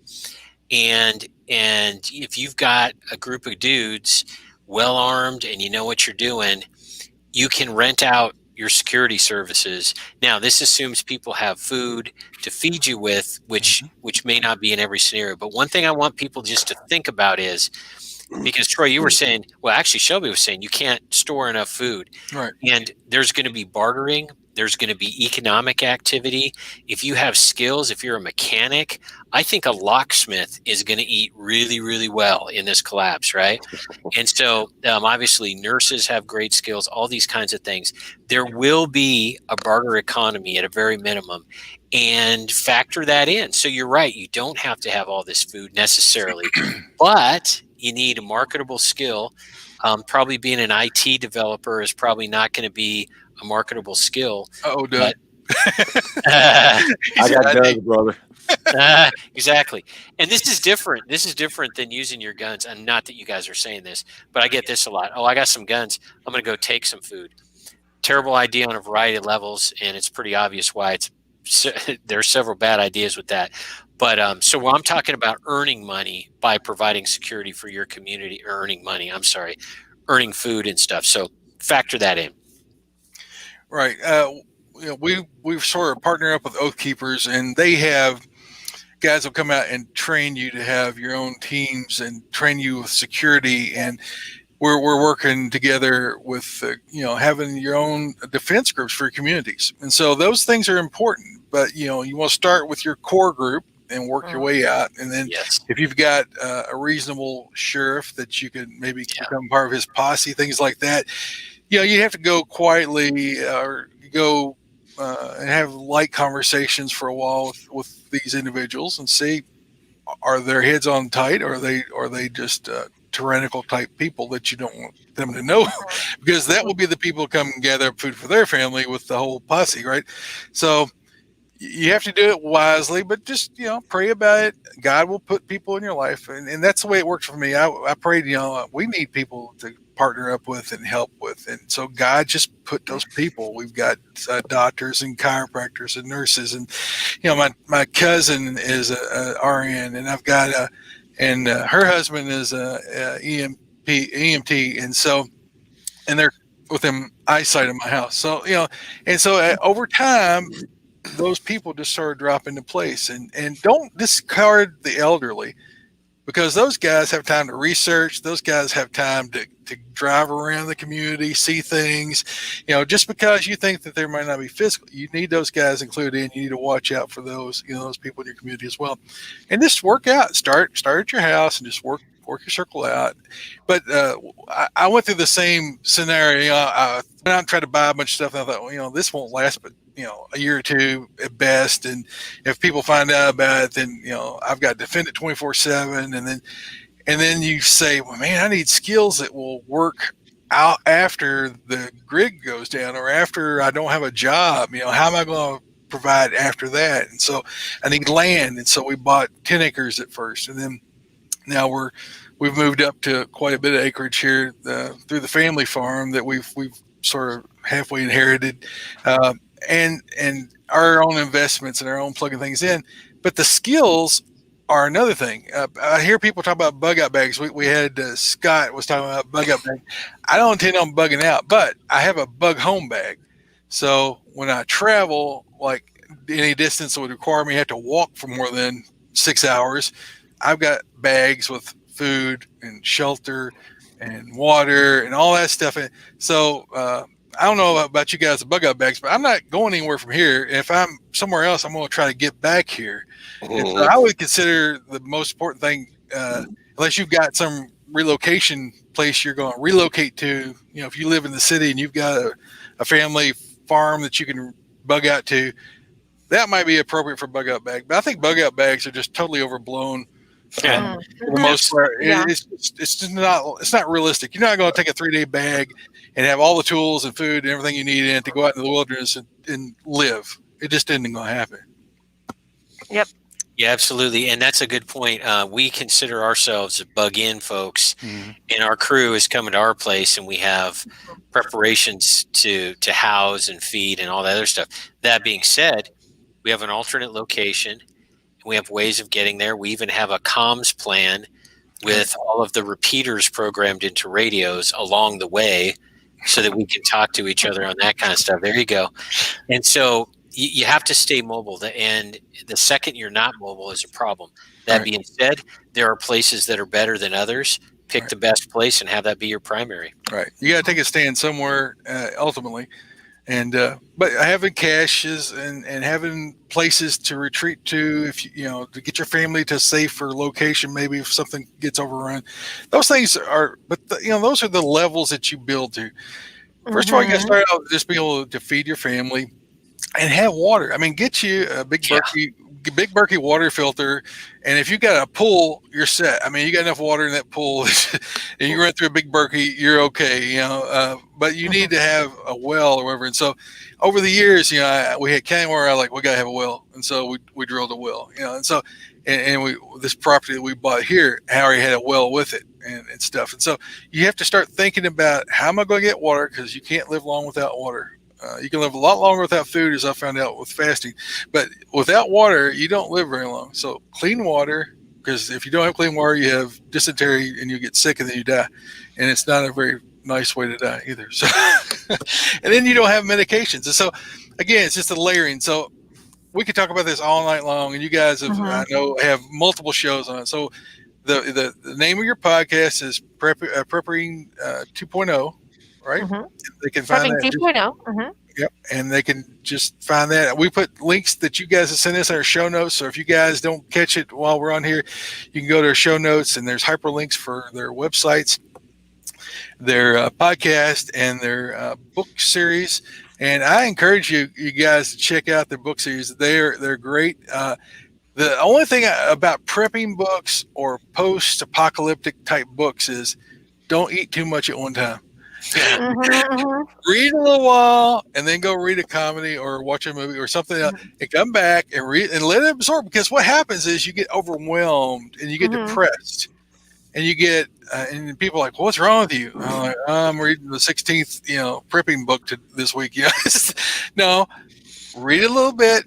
And if you've got a group of dudes well armed and you know what you're doing, you can rent out your security services. Now, this assumes people have food to feed you with, which may not be in every scenario. But one thing I want people just to think about is, because Troy, you were saying, well, actually Shelby was saying you can't store enough food. Right. And there's going to be bartering. There's going to be economic activity. If you have skills, if you're a mechanic, I think a locksmith is going to eat really, really well in this collapse, right? And so obviously nurses have great skills, all these kinds of things. There will be a barter economy at a very minimum, and factor that in. So you're right, you don't have to have all this food necessarily, but you need a marketable skill. Probably being an IT developer is probably not going to be a marketable skill. Doug. I got guns, brother. Exactly. And this is different. This is different than using your guns. And not that you guys are saying this, but I get this a lot. Oh, I got some guns. I'm going to go take some food. Terrible idea on a variety of levels. And it's pretty obvious why there's several bad ideas with that. But so I'm talking about earning money by providing security for your community, earning food and stuff. So factor that in. Right. We've sort of partnered up with Oath Keepers, and they have guys will come out and train you to have your own teams and train you with security. And we're working together with, having your own defense groups for your communities. And so those things are important, but, you want to start with your core group and work your way out. And then if you've got a reasonable sheriff that you could maybe become part of his posse, things like that, you have to go quietly or go and have light conversations for a while with these individuals and see, are their heads on tight, or are they just tyrannical type people that you don't want them to know, because that will be the people who come and gather up food for their family with the whole posse, right? So you have to do it wisely, but just, pray about it. God will put people in your life. And that's the way it works for me. I prayed, we need people to partner up with and help with. And so God just put those people. We've got doctors and chiropractors and nurses. And, my cousin is a RN, and I've got her husband is a EMT. And so, and they're within eyesight of my house. So, and so over time, those people just sort of drop into place, and don't discard the elderly, because those guys have time to research. Those guys have time to drive around the community, see things. Just because you think that there might not be physical, you need those guys included in. You need to watch out for those, those people in your community as well. And just work out. Start at your house and just work your circle out. But I went through the same scenario. I went out and tried to buy a bunch of stuff, and I thought, this won't last but a year or two at best. And if people find out about it, then I've got to defend it 24/7. And then you say, well, man, I need skills that will work out after the grid goes down, or after I don't have a job. How am I going to provide after that? And so I need land. And so we bought 10 acres at first, and then now we've moved up to quite a bit of acreage here through the family farm that we've sort of halfway inherited, and our own investments and our own plugging things in. But the skills are another thing. I hear people talk about bug out bags. We had Scott was talking about bug out bag. I don't intend on bugging out, but I have a bug home bag. So when I travel, like any distance that would require me to have to walk for more than 6 hours, I've got bags with food and shelter and water and all that stuff. And so I don't know about you guys, the bug out bags, but I'm not going anywhere from here. If I'm somewhere else, I'm going to try to get back here. And so I would consider the most important thing, unless you've got some relocation place you're going to relocate to, if you live in the city and you've got a family farm that you can bug out to, that might be appropriate for bug out bag. But I think bug out bags are just totally overblown. Yeah. For the most part, Yeah. it's just not realistic. You're not going to take a 3-day bag and have all the tools and food and everything you need in it to go out into the wilderness and live. It just isn't going to happen. Yep. Yeah, absolutely. And that's a good point. We consider ourselves bug-in folks, and our crew is coming to our place, and we have preparations to house and feed and all that other stuff. That being said, we have an alternate location. We have ways of getting there. We even have a comms plan with all of the repeaters programmed into radios along the way so that we can talk to each other on that kind of stuff. There you go. And so you have to stay mobile, and the second you're not mobile is a problem. That being said, there are places that are better than others. Pick the best place and have that be your primary. Right. You got to take a stand somewhere ultimately. And but having caches and having places to retreat to, if to get your family to a safer location, maybe if something gets overrun, those things are. But those are the levels that you build to. First of all, you got to start out with just being able to feed your family and have water. I mean, get you a big Berkey water filter, and if you got a pool, you're set. I mean, you got enough water in that pool, and you run through a big Berkey, you're okay. But you need to have a well or whatever. And so, over the years, we had county where we gotta have a well, and so we drilled a well. And so, and we this property that we bought here, Harry had a well with it and stuff. And so, you have to start thinking about how am I going to get water, because you can't live long without water. You can live a lot longer without food, as I found out with fasting. But without water, you don't live very long. So clean water, because if you don't have clean water, you have dysentery and you get sick and then you die. And it's not a very nice way to die either. So, and then you don't have medications. And so, again, it's just a layering. So we could talk about this all night long. And you guys have, I know, have multiple shows on it. So the name of your podcast is Prepping 2.0. Right? They can find that. 2.0. Yep. And they can just find that. We put links that you guys have sent us in our show notes. So if you guys don't catch it while we're on here, you can go to our show notes, and there's hyperlinks for their websites, their podcast, and their book series. And I encourage you guys to check out their book series. They're great. The only thing about prepping books or post-apocalyptic type books is don't eat too much at one time. Read a little while and then go read a comedy or watch a movie or something else, and come back and read and let it absorb, because what happens is you get overwhelmed and you get depressed, and you get and people are like, what's wrong with you? I'm like, I'm reading the 16th prepping book this week. No, read a little bit,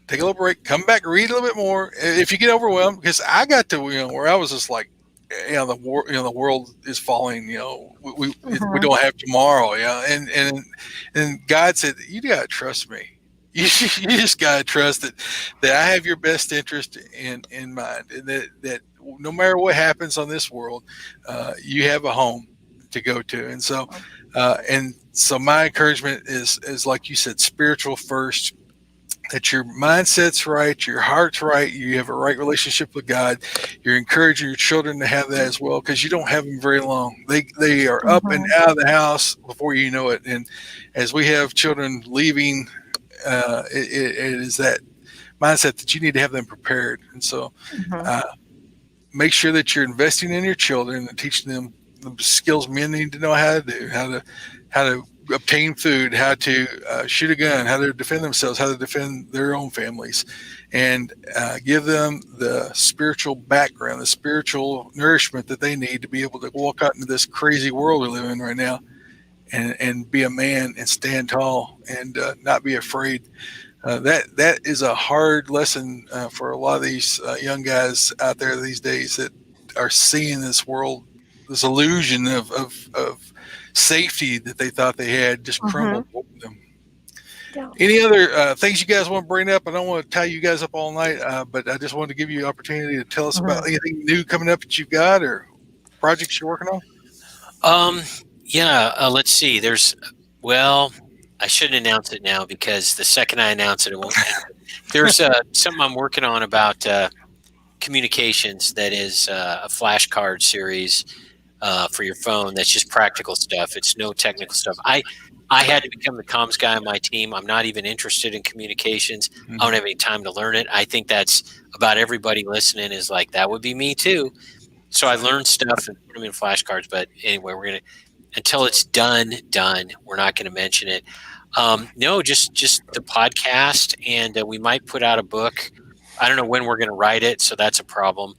take a little break, come back, read a little bit more if you get overwhelmed, because I got to where I was just like, the world is falling. We don't have tomorrow. And God said, you gotta trust me. You just gotta trust that I have your best interest in mind, and that no matter what happens on this world, you have a home to go to. And so, my encouragement is like you said, spiritual first. That your mindset's right, your heart's right, you have a right relationship with God. You're encouraging your children to have that as well, because you don't have them very long. They are up and out of the house before you know it. And as we have children leaving, it is that mindset that you need to have them prepared. And so make sure that you're investing in your children and teaching them the skills men need to know how to do, how to obtain food, how to shoot a gun, how to defend themselves, how to defend their own families, and give them the spiritual background, the spiritual nourishment that they need to be able to walk out into this crazy world we live in right now, and be a man and stand tall and not be afraid. That is a hard lesson for a lot of these young guys out there these days that are seeing this world, this illusion of safety that they thought they had just crumbled over them. Yeah. Any other things you guys want to bring up? I don't want to tie you guys up all night, but I just wanted to give you an opportunity to tell us about anything new coming up that you've got or projects you're working on. Let's see. I shouldn't announce it now because the second I announce it, it won't happen. There's something I'm working on about communications that is a flashcard series for your phone. That's just practical stuff. It's no technical stuff. I had to become the comms guy on my team. I'm not even interested in communications. I don't have any time to learn it. I think that's about everybody listening is like, that would be me too. So I learned stuff and put them in flashcards. But anyway, we're going to, until it's done, we're not going to mention it. No, just the podcast. And we might put out a book. I don't know when we're going to write it. So that's a problem.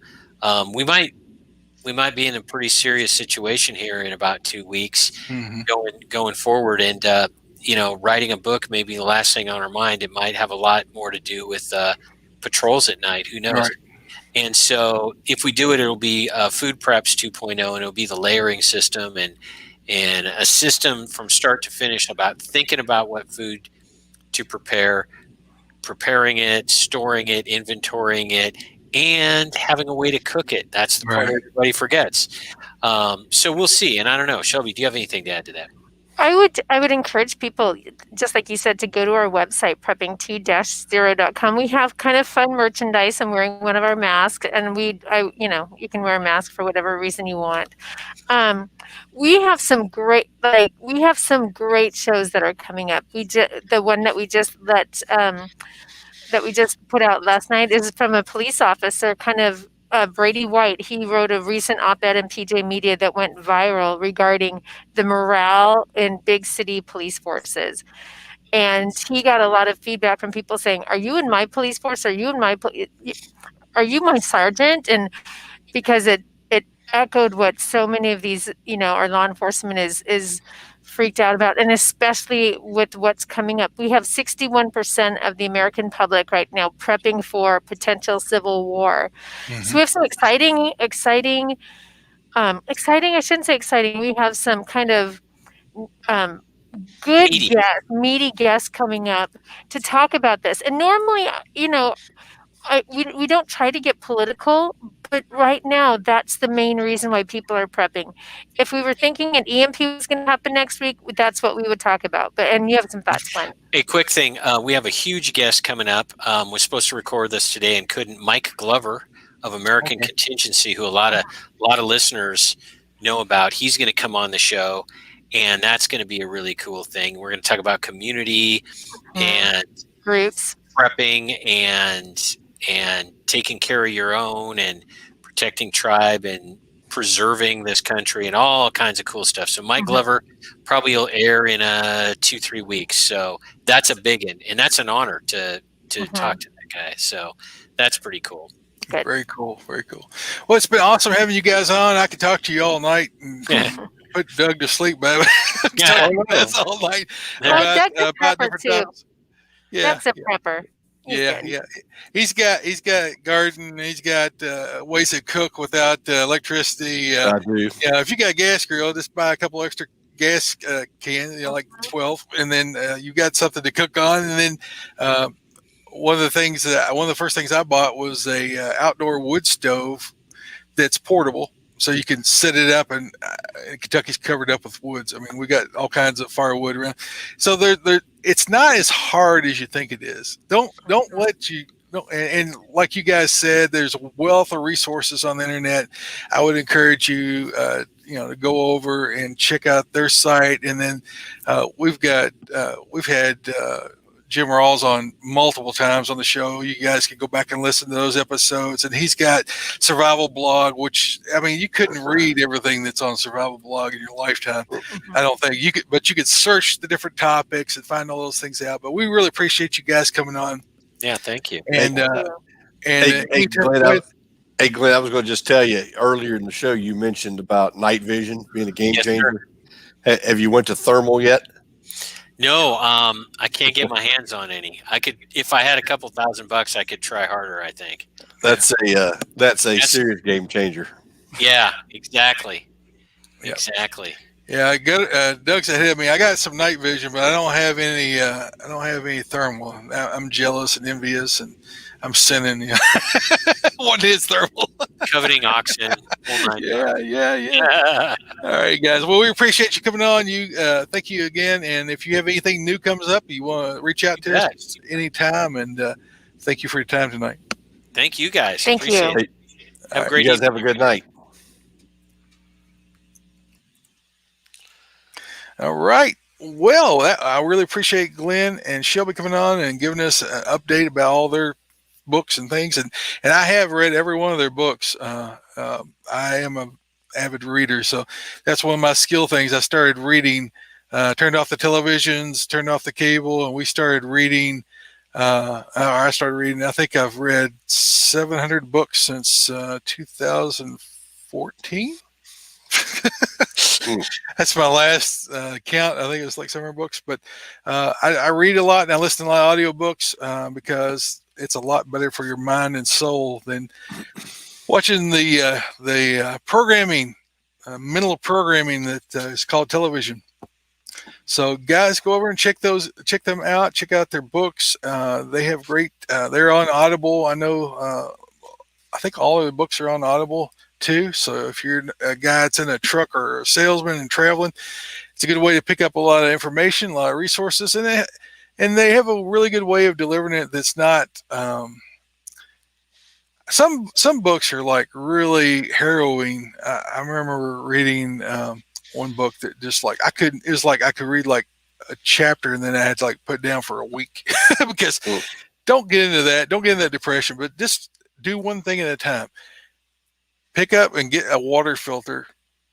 We might be in a pretty serious situation here in about 2 weeks going forward. And, writing a book may be the last thing on our mind. It might have a lot more to do with patrols at night. Who knows? Right. And so if we do it, it'll be Food Preps 2.0, and it'll be the layering system and a system from start to finish about thinking about what food to prepare, preparing it, storing it, inventorying it, and having a way to cook it. That's the part everybody forgets. So we'll see. And I don't know, Shelby, do you have anything to add to that? I would encourage people, just like you said, to go to our website, prepping2-0.com. We have kind of fun merchandise. I'm wearing one of our masks, and you can wear a mask for whatever reason you want. We have some great shows that are coming up. The one that we just put out last night is from a police officer, kind of Brady White. He wrote a recent op-ed in PJ Media that went viral regarding the morale in big city police forces. And he got a lot of feedback from people saying, "Are you in my police force? Are you my sergeant?" And because it echoed what so many of these, our law enforcement is freaked out about, and especially with what's coming up. We have 61% of the American public right now prepping for potential civil war. So we have some exciting, I shouldn't say exciting. We have some kind of good meaty guests coming up to talk about this. And normally, we don't try to get political, but right now that's the main reason why people are prepping. If we were thinking an EMP was going to happen next week, that's what we would talk about. And you have some thoughts, Glenn. A quick thing, we have a huge guest coming up. We're supposed to record this today and couldn't. Mike Glover of American Contingency, who a lot of listeners know about. He's going to come on the show, and that's going to be a really cool thing. We're going to talk about community and groups, prepping and taking care of your own and protecting tribe and preserving this country and all kinds of cool stuff. So Mike Glover probably will air in 2-3 weeks. So that's a big one, and that's an honor to talk to that guy. So that's pretty cool. Good. Very cool. Very cool. Well, it's been awesome having you guys on. I could talk to you all night and put Doug to sleep, but that's all night. Doug's a prepper too. Yeah, Doug's a prepper. He's got garden. He's got ways to cook without electricity. I do. Yeah, if you got a gas grill, just buy a couple extra gas cans, like 12, and then you got something to cook on. And then one of the first things I bought was a outdoor wood stove that's portable. So you can set it up, and Kentucky's covered up with woods. I mean, we got all kinds of firewood around. So it's not as hard as you think it is. Don't let you. And like you guys said, there's a wealth of resources on the internet. I would encourage you, to go over and check out their site. And then we've had Jim Rawls on multiple times on the show. You guys can go back and listen to those episodes. And he's got Survival Blog, which, I mean, you couldn't read everything that's on Survival Blog in your lifetime. I don't think you could, but you could search the different topics and find all those things out. But we really appreciate you guys coming on. Yeah, thank you. And Glenn, I was going to just tell you, earlier in the show, you mentioned about night vision being a game changer. Have you went to thermal yet? No, I can't get my hands on any. I could, if I had a couple $1,000, I could try harder, I think. That's a serious game changer. Yeah, exactly. Yeah. Exactly. Yeah, I got Doug's ahead of me. I got some night vision, but I don't have any. I don't have any thermal. I'm jealous and envious, and I'm sinning. What is thermal? Coveting oxen. Oh my Yeah. God. All right, guys. Well, we appreciate you coming on. Thank you again. And if you have anything new comes up, you want to reach out to us anytime. And thank you for your time tonight. Thank you guys. Thank Appreciate you. it. Have a great You guys evening. have a good night. All right. Well, I really appreciate Glenn and Shelby coming on and giving us an update about all their books and things. And I have read every one of their books. I am a avid reader, so that's one of my skill things. I started reading, turned off the televisions, turned off the cable, and we started reading. I started reading. I think I've read 700 books since 2014. That's my last count. I think it was like 700 books, but I read a lot and I listen to a lot of audiobooks because it's a lot better for your mind and soul than watching the programming, mental programming that is called television. So, guys, go over and check them out. Check out their books. They have great. They're on Audible. I know. I think all of the books are on Audible too. So, if you're a guy that's in a truck or a salesman and traveling, it's a good way to pick up a lot of information, a lot of resources, and they have a really good way of delivering it. That's not. Some books are like really harrowing. I remember reading one book that just like I couldn't. It was like I could read like a chapter and then I had to like put it down for a week because don't get into that. Don't get into that depression. But just do one thing at a time. Pick up and get a water filter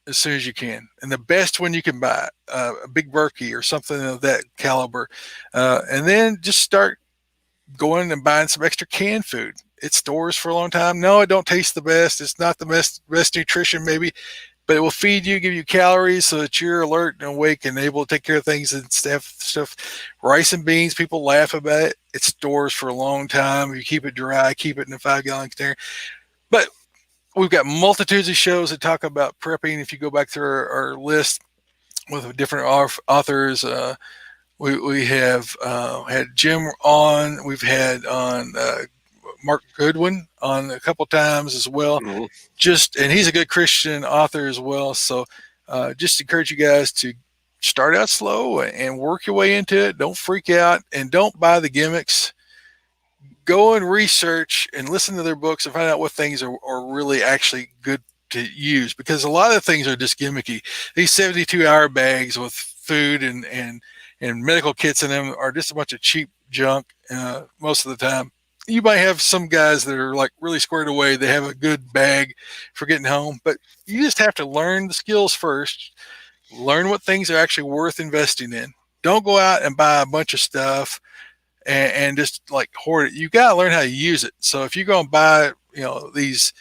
as soon as you can, and the best one you can buy, a Big Berkey or something of that caliber, and then just start going and buying some extra canned food. It stores for a long time. No, it don't taste the best. It's not the best nutrition, maybe, but it will feed you, give you calories so that you're alert and awake and able to take care of things and stuff. Rice and beans, people laugh about it. It stores for a long time. If you keep it dry, keep it in a 5-gallon container. But we've got multitudes of shows that talk about prepping. If you go back through our list with different authors, we have had Jim on. We've had on Mark Goodwin on a couple times as well. Mm-hmm. And he's a good Christian author as well. So just encourage you guys to start out slow and work your way into it. Don't freak out and don't buy the gimmicks. Go and research and listen to their books and find out what things are really actually good to use, because a lot of the things are just gimmicky. These 72-hour bags with food and medical kits in them are just a bunch of cheap junk most of the time. You might have some guys that are like really squared away. They have a good bag for getting home, but you just have to learn the skills first. Learn what things are actually worth investing in. Don't go out and buy a bunch of stuff and just like hoard it. You got to learn how to use it. So if you go and buy, these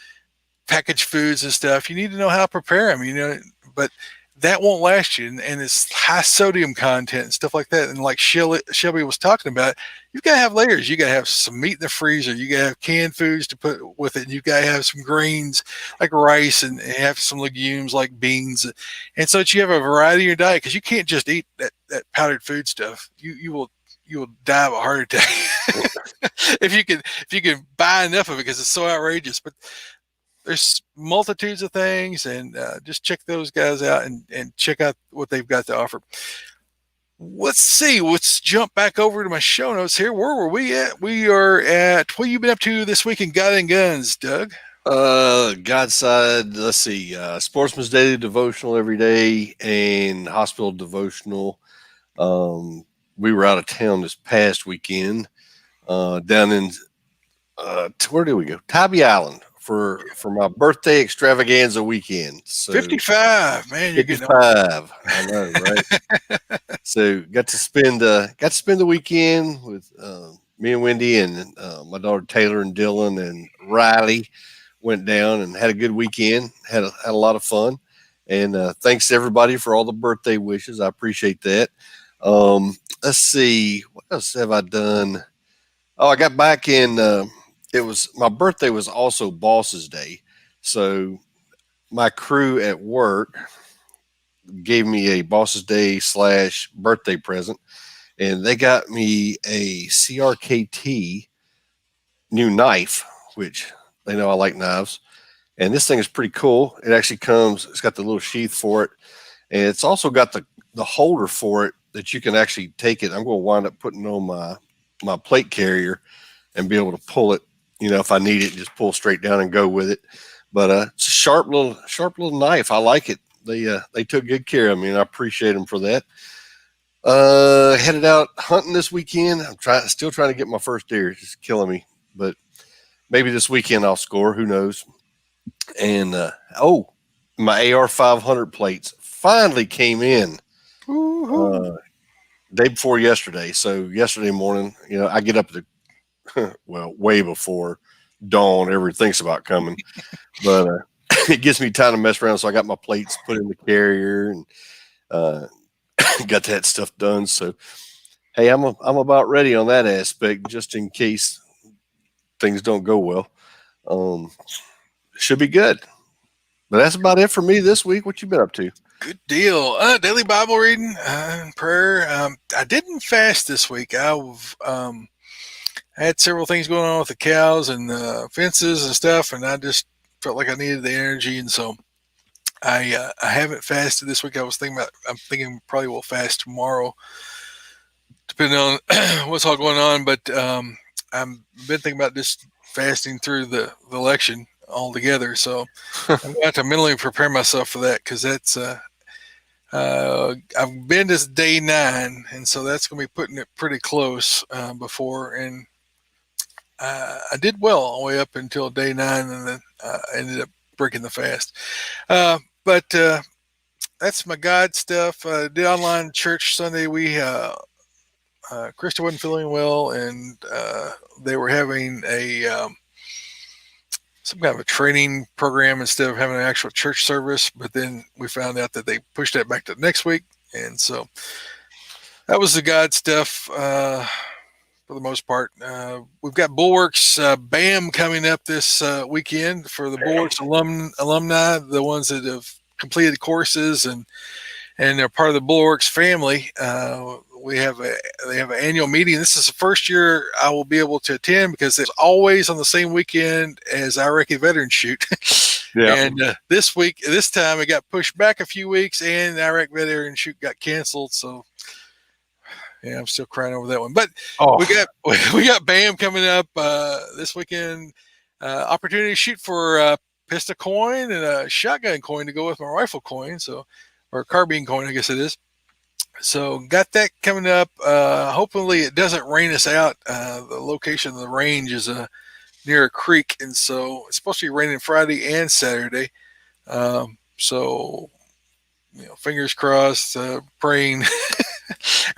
packaged foods and stuff, you need to know how to prepare them, but that won't last you. And it's high sodium content and stuff like that. And like Shelby was talking about, you've got to have layers. You got to have some meat in the freezer. You got to have canned foods to put with it. And you got to have some grains like rice and have some legumes like beans. And so that you have a variety in your diet, because you can't just eat that powdered food stuff. You will die of a heart attack if you can buy enough of it, because it's so outrageous. But there's multitudes of things, and just check those guys out and check out what they've got to offer. Let's see. Let's jump back over to my show notes here. Where were we at? We are at, what have you been up to this week in God and Guns, Doug? God's side, let's see, Sportsman's Daily Devotional every day and Hospital Devotional. We were out of town this past weekend, down in, where did we go? Tybee Island for my birthday extravaganza weekend. So 55, man, you're 55. I know, right? So got to spend the weekend with me and Wendy and my daughter Taylor and Dylan and Riley. Went down and had a good weekend. Had a lot of fun, and thanks to everybody for all the birthday wishes. I appreciate that. Let's see, what else have I done? Oh, I got back in. It was my birthday was also Boss's Day, so my crew at work gave me a Boss's Day / birthday present, and they got me a CRKT new knife, which they know I like knives. And this thing is pretty cool. It actually comes, it's got the little sheath for it. And it's also got the holder for it that you can actually take it. I'm going to wind up putting on my plate carrier and be able to pull it, if I need it, just pull straight down and go with it. But it's a sharp little knife. I like it. They took good care of me, and I appreciate them for that. Headed out hunting this weekend. I'm still trying to get my first deer. It's just killing me. But maybe this weekend I'll score. Who knows? And my AR 500 plates finally came in day before yesterday. So yesterday morning, I get up way before dawn. Everybody thinks about coming, but it gives me time to mess around. So I got my plates put in the carrier and got that stuff done. So hey, I'm about ready on that aspect, just in case things don't go well. Should be good. But that's about it for me this week. What you been up to? Good deal. Daily Bible reading and prayer. I didn't fast this week. I had several things going on with the cows and the fences and stuff, and I just felt like I needed the energy, and so I haven't fasted this week. I'm thinking probably will fast tomorrow, depending on what's all going on. But I've been thinking about just fasting through the election altogether. So I'm going to have to mentally prepare myself for that, because that's I've been to day 9, and so that's going to be putting it pretty close before. And I did well all the way up until day 9, and then ended up breaking the fast. But that's my God stuff. Did online church Sunday. Krista wasn't feeling well, and they were having some kind of a training program instead of having an actual church service. But then we found out that they pushed that back to next week. And so that was the God stuff for the most part. We've got Bulwark's BAM coming up this weekend for the Bulwark's alumni, the ones that have completed courses and they're part of the Bulwark's family. They have an annual meeting. This is the first year I will be able to attend, because it's always on the same weekend as Iraqi Veterans Shoot. Yeah. And this time it got pushed back a few weeks, and the Iraq Veterans Shoot got canceled. So yeah, I'm still crying over that one. But we got BAM coming up this weekend. Opportunity to shoot for a pistol coin and a shotgun coin to go with my rifle coin. So, or carbine coin, I guess it is. So got that coming up. Hopefully it doesn't rain us out. The location of the range is near a creek, and so it's supposed to be raining Friday and Saturday. So fingers crossed, praying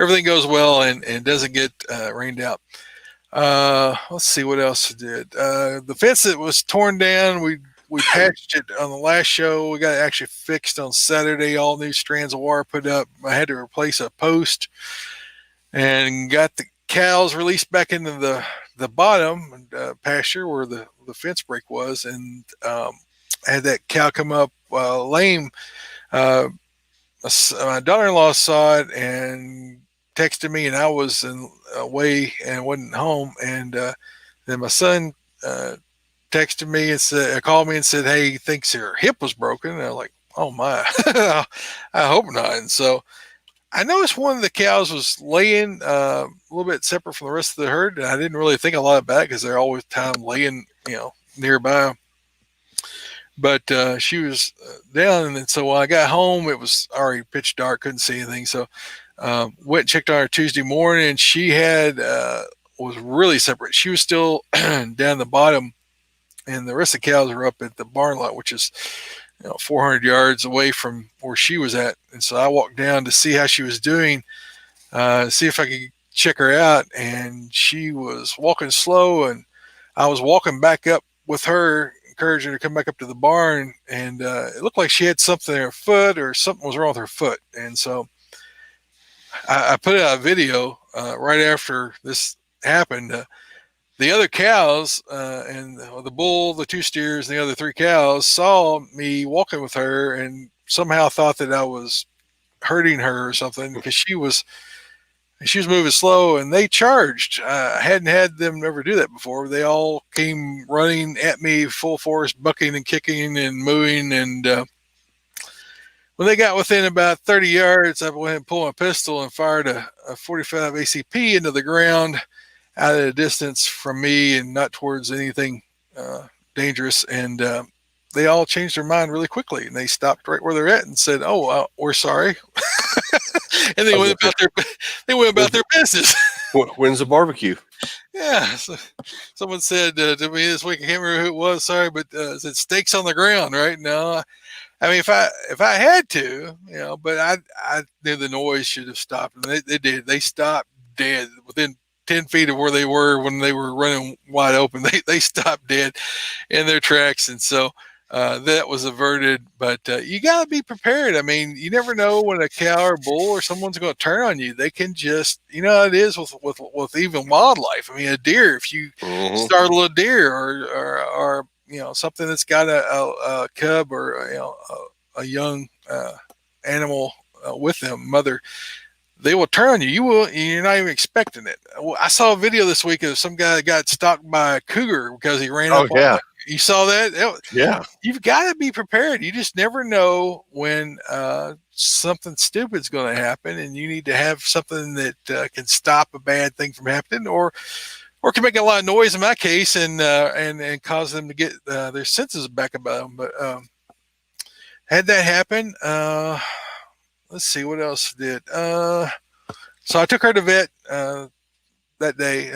everything goes well and doesn't get rained out. Let's see what else I did. The fence that was torn down, we patched it on the last show. We got it actually fixed on Saturday. All new strands of wire put up. I had to replace a post and got the cows released back into the bottom pasture where the fence break was, and I had that cow come up lame. My daughter-in-law saw it and texted me, and I was away and wasn't home. And then my son texted me and called me and said, "Hey, he thinks her hip was broken." And I was like, "Oh my, I hope not." And so I noticed one of the cows was laying a little bit separate from the rest of the herd, and I didn't really think a lot about it because they're always time laying, nearby. But she was down, and then so when I got home, it was already pitch dark, couldn't see anything. So went and checked on her Tuesday morning, and she was really separate. She was still down the bottom, and the rest of the cows were up at the barn lot, which is 400 yards away from where she was at. And so I walked down to see how she was doing, see if I could check her out. And she was walking slow, and I was walking back up with her, encouraging her to come back up to the barn. And it looked like she had something in her foot, or something was wrong with her foot. And so I put out a video right after this happened. The other cows and the bull, the 2 steers, and the other 3 cows saw me walking with her, and somehow thought that I was hurting her or something because she was moving slow, and they charged. I hadn't had them ever do that before. They all came running at me full force, bucking and kicking and mooing. And when they got within about 30 yards, I went and pulled my pistol and fired a 45 ACP into the ground out at a distance from me and not towards anything dangerous. And they all changed their mind really quickly, and they stopped right where they're at and said, "Oh, we're sorry." And they went about their business. When's the barbecue? Yeah. So someone said to me this week, I can't remember who it was, sorry, but it said steaks on the ground, right? No, I mean, if I had to, but I knew the noise should have stopped, and they did. They stopped dead within 10 feet of where they were when they were running wide open. They stopped dead in their tracks, and so that was averted. But you got to be prepared. I mean, you never know when a cow or bull or someone's going to turn on you. They can just, it is with even wildlife. I mean, a deer, if you startle a deer or something that's got a cub or a young animal with them, mother, they will turn on you. You're not even expecting it. I saw a video this week of some guy that got stalked by a cougar because he ran up. Yeah. You saw that? Yeah. You've got to be prepared. You just never know when something stupid's going to happen, and you need to have something that can stop a bad thing from happening, or can make a lot of noise in my case, and cause them to get their senses back about them. But had that happen, let's see what else did. So I took her to vet that day.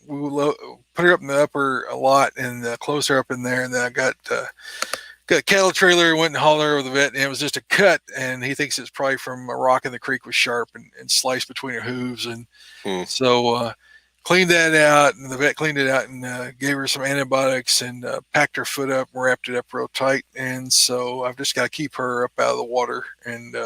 We put her up in the upper lot and closed her up in there, and then I got a cattle trailer, went and hauled her over the vet, and it was just a cut, and he thinks it's probably from a rock in the creek was sharp and sliced between her hooves, and so cleaned that out, and the vet cleaned it out and gave her some antibiotics and packed her foot up and wrapped it up real tight. And so I've just got to keep her up out of the water and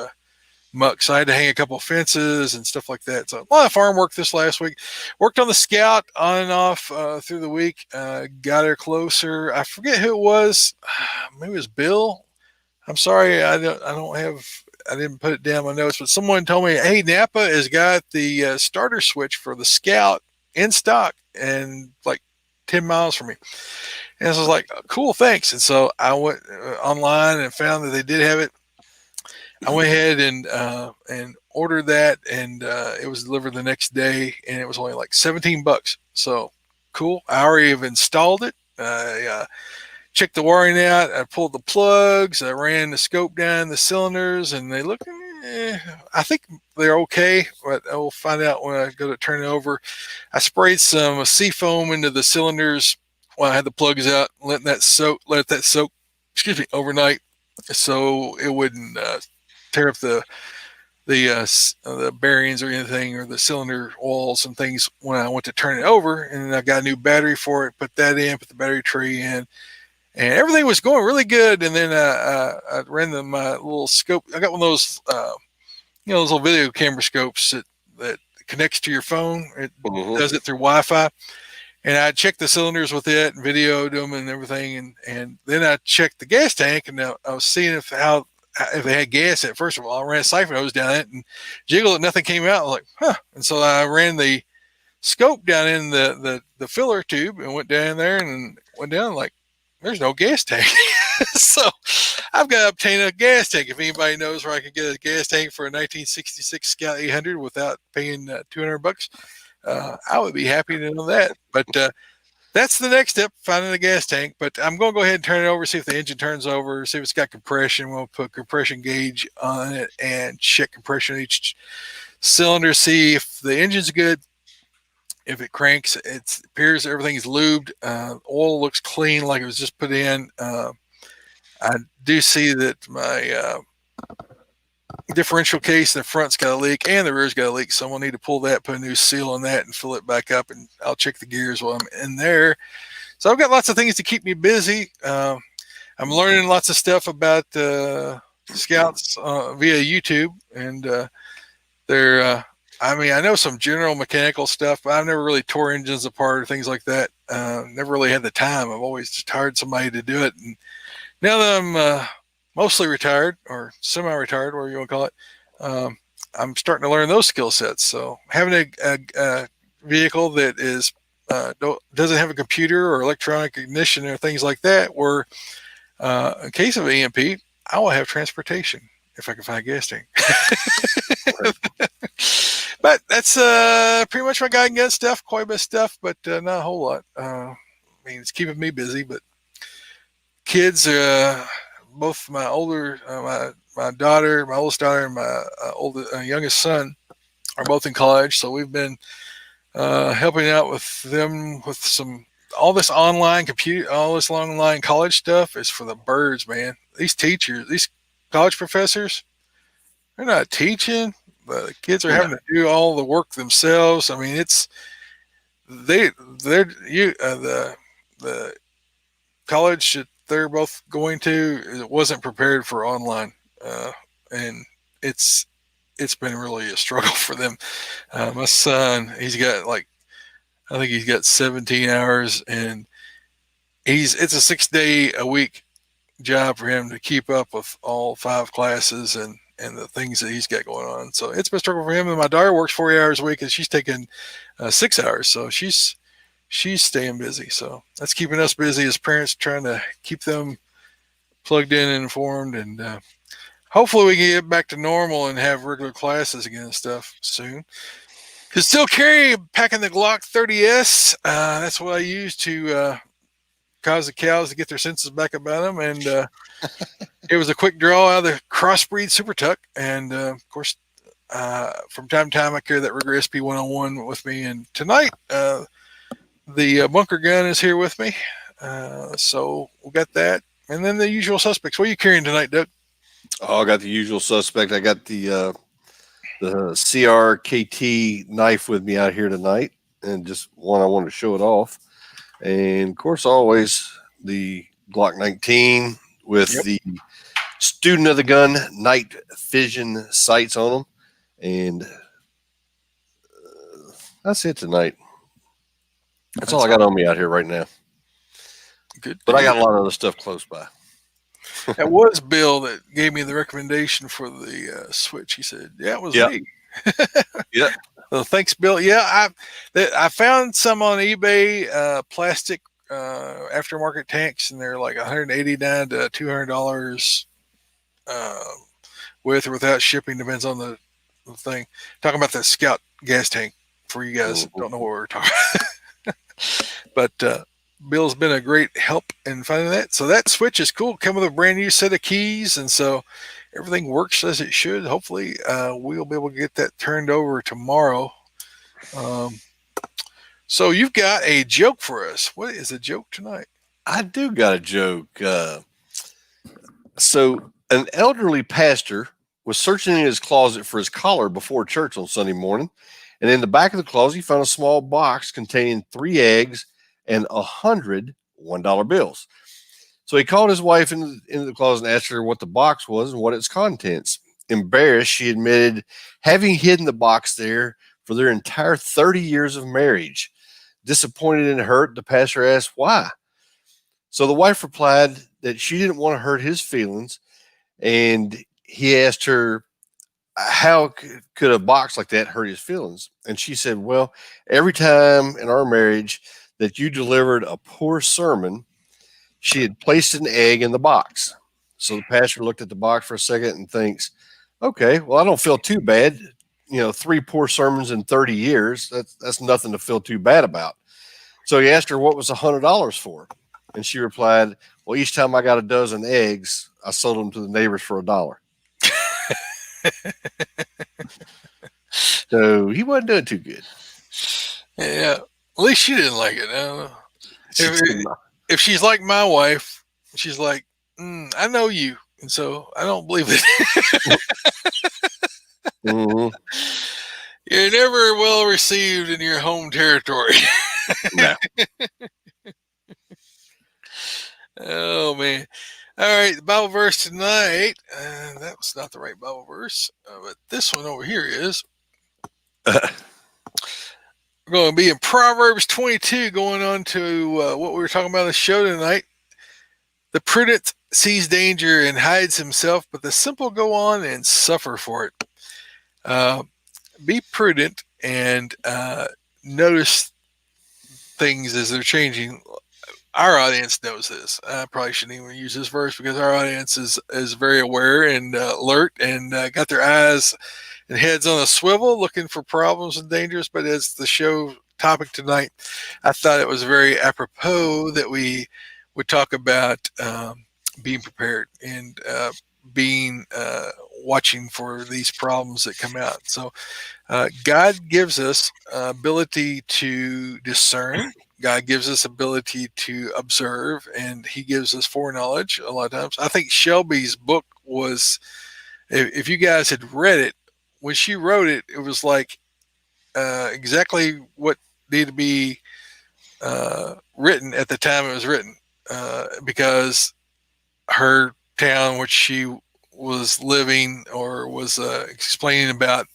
muck. So I had to hang a couple of fences and stuff like that. So a lot of farm work this last week. Worked on the Scout on and off through the week. Got her closer. I forget who it was. Maybe it was Bill. I'm sorry, I didn't put it down in my notes, but someone told me, hey, Napa has got the starter switch for the Scout in stock and like 10 miles from me. And I was like, cool, thanks. And so I went online and found that they did have it. I went ahead and ordered that, and it was delivered the next day, and it was only like $17. So cool. I already have installed it. Checked the wiring out. I pulled the plugs. I ran the scope down the cylinders, and they look, I think they're okay, but I will find out when I go to turn it over. I sprayed some sea foam into the cylinders while I had the plugs out, let that soak overnight, so it wouldn't tear up the bearings or anything, or the cylinder walls and things when I went to turn it over. And I got a new battery for it, put that in, put the battery tray in, and everything was going really good. And then I ran my little scope. I got one of those, those little video camera scopes that connects to your phone. It does it through Wi-Fi. And I checked the cylinders with it and videoed them and everything. And then I checked the gas tank, and I was seeing if they had gas in it. First of all, I ran a siphon hose down it and jiggled it. Nothing came out. I was like, huh. And so I ran the scope down in the filler tube and went down there and went down like, there's no gas tank. So I've got to obtain a gas tank. If anybody knows where I can get a gas tank for a 1966 Scout 800 without paying $200, I would be happy to know that. But that's the next step, finding a gas tank. But I'm going to go ahead and turn it over, see if the engine turns over, see if it's got compression. We'll put compression gauge on it and check compression on each cylinder, see if the engine's good. If it cranks, it appears everything's lubed. Oil looks clean, like it was just put in. I do see that my differential case in the front's got a leak and the rear's got a leak, so we'll need to pull that, put a new seal on that, and fill it back up, and I'll check the gears while I'm in there. So I've got lots of things to keep me busy. I'm learning lots of stuff about Scouts via YouTube, and I know some general mechanical stuff, but I've never really tore engines apart or things like that. Never really had the time. I've always just hired somebody to do it. And now that I'm mostly retired or semi-retired, whatever you want to call it, I'm starting to learn those skill sets. So having a vehicle that is doesn't have a computer or electronic ignition or things like that, where in case of EMP, I will have transportation if I can find a gas tank. But that's pretty much my guide and gun stuff. Quite a bit of stuff, but not a whole lot. I mean, it's keeping me busy. But kids, both my older, my daughter, my oldest daughter, and my youngest son are both in college. So we've been helping out with them with all this online college stuff is for the birds, man. These teachers, these college professors, they're not teaching. The kids are having to do all the work themselves. I mean, the college that they're both going to, it wasn't prepared for online, and it's been really a struggle for them. My son, I think he's got 17 hours, and it's a 6-day a week job for him to keep up with all 5 classes and the things that he's got going on. So it's been a struggle for him. And my daughter works 40 hours a week, and she's taking 6 hours. So she's staying busy. So that's keeping us busy as parents, trying to keep them plugged in and informed. And hopefully we can get back to normal and have regular classes again and stuff soon. Can still packing the Glock 30S. That's what I use to cause the cows to get their senses back about them. And it was a quick draw out of the Crossbreed Super Tuck. And of course, from time to time, I carry that Ruger SP 101 with me. And tonight, the bunker gun is here with me. So we got that. And then the usual suspects. What are you carrying tonight, Doug? Oh, I got the usual suspect. I got the CRKT knife with me out here tonight, and just one I wanted to show it off. And of course, always the Glock 19 with the student of the gun night vision sights on them. And that's it tonight. That's all I got on me out here right now. Good. But I got a lot of other stuff close by. That was Bill that gave me the recommendation for the Switch. He said, "Yeah, it was me." Yeah. Well, thanks, Bill. Yeah, I found some on eBay, plastic aftermarket tanks, and they're like $189 to $200 with or without shipping. Depends on the thing. Talking about that Scout gas tank for you guys that don't know what we're talking about. But Bill's been a great help in finding that. So that Switch is cool. Come with a brand new set of keys, and so everything works as it should. Hopefully, we'll be able to get that turned over tomorrow. So you've got a joke for us. What is a joke tonight? I do got a joke. So an elderly pastor was searching in his closet for his collar before church on Sunday morning, and in the back of the closet, he found a small box containing 3 eggs and 100 $1 bills. So he called his wife into the closet and asked her what the box was and what its contents. Embarrassed, she admitted having hidden the box there for their entire 30 years of marriage. Disappointed and hurt, the pastor asked why. So the wife replied that she didn't want to hurt his feelings, and he asked her, how could a box like that hurt his feelings? And she said, well, every time in our marriage that you delivered a poor sermon, she had placed an egg in the box. So the pastor looked at the box for a second and thinks, okay, well, I don't feel too bad. 3 poor sermons in 30 years. That's nothing to feel too bad about. So he asked her what was $100 for. And she replied, well, each time I got a dozen eggs, I sold them to the neighbors for $1. So he wasn't doing too good. Yeah. At least she didn't like it. I don't know. If she's like my wife, she's like, I know you. And so I don't believe it. Mm-hmm. You're never well received in your home territory. No. Oh, man. All right. The Bible verse tonight. That was not the right Bible verse. But this one over here is. We're going to be in Proverbs 22, going on to what we were talking about on the show tonight. The prudent sees danger and hides himself, but the simple go on and suffer for it. Be prudent and notice things as they're changing. Our audience knows this. I probably shouldn't even use this verse because our audience is very aware and alert and got their eyes and heads on a swivel looking for problems and dangers. But as the show topic tonight, I thought it was very apropos that we would talk about being prepared and being watching for these problems that come out. So God gives us ability to discern. God gives us ability to observe, and He gives us foreknowledge a lot of times. I think Shelby's book was, if you guys had read it, when she wrote it, it was like exactly what needed to be written at the time it was written, because her town, which she was living or was explaining about,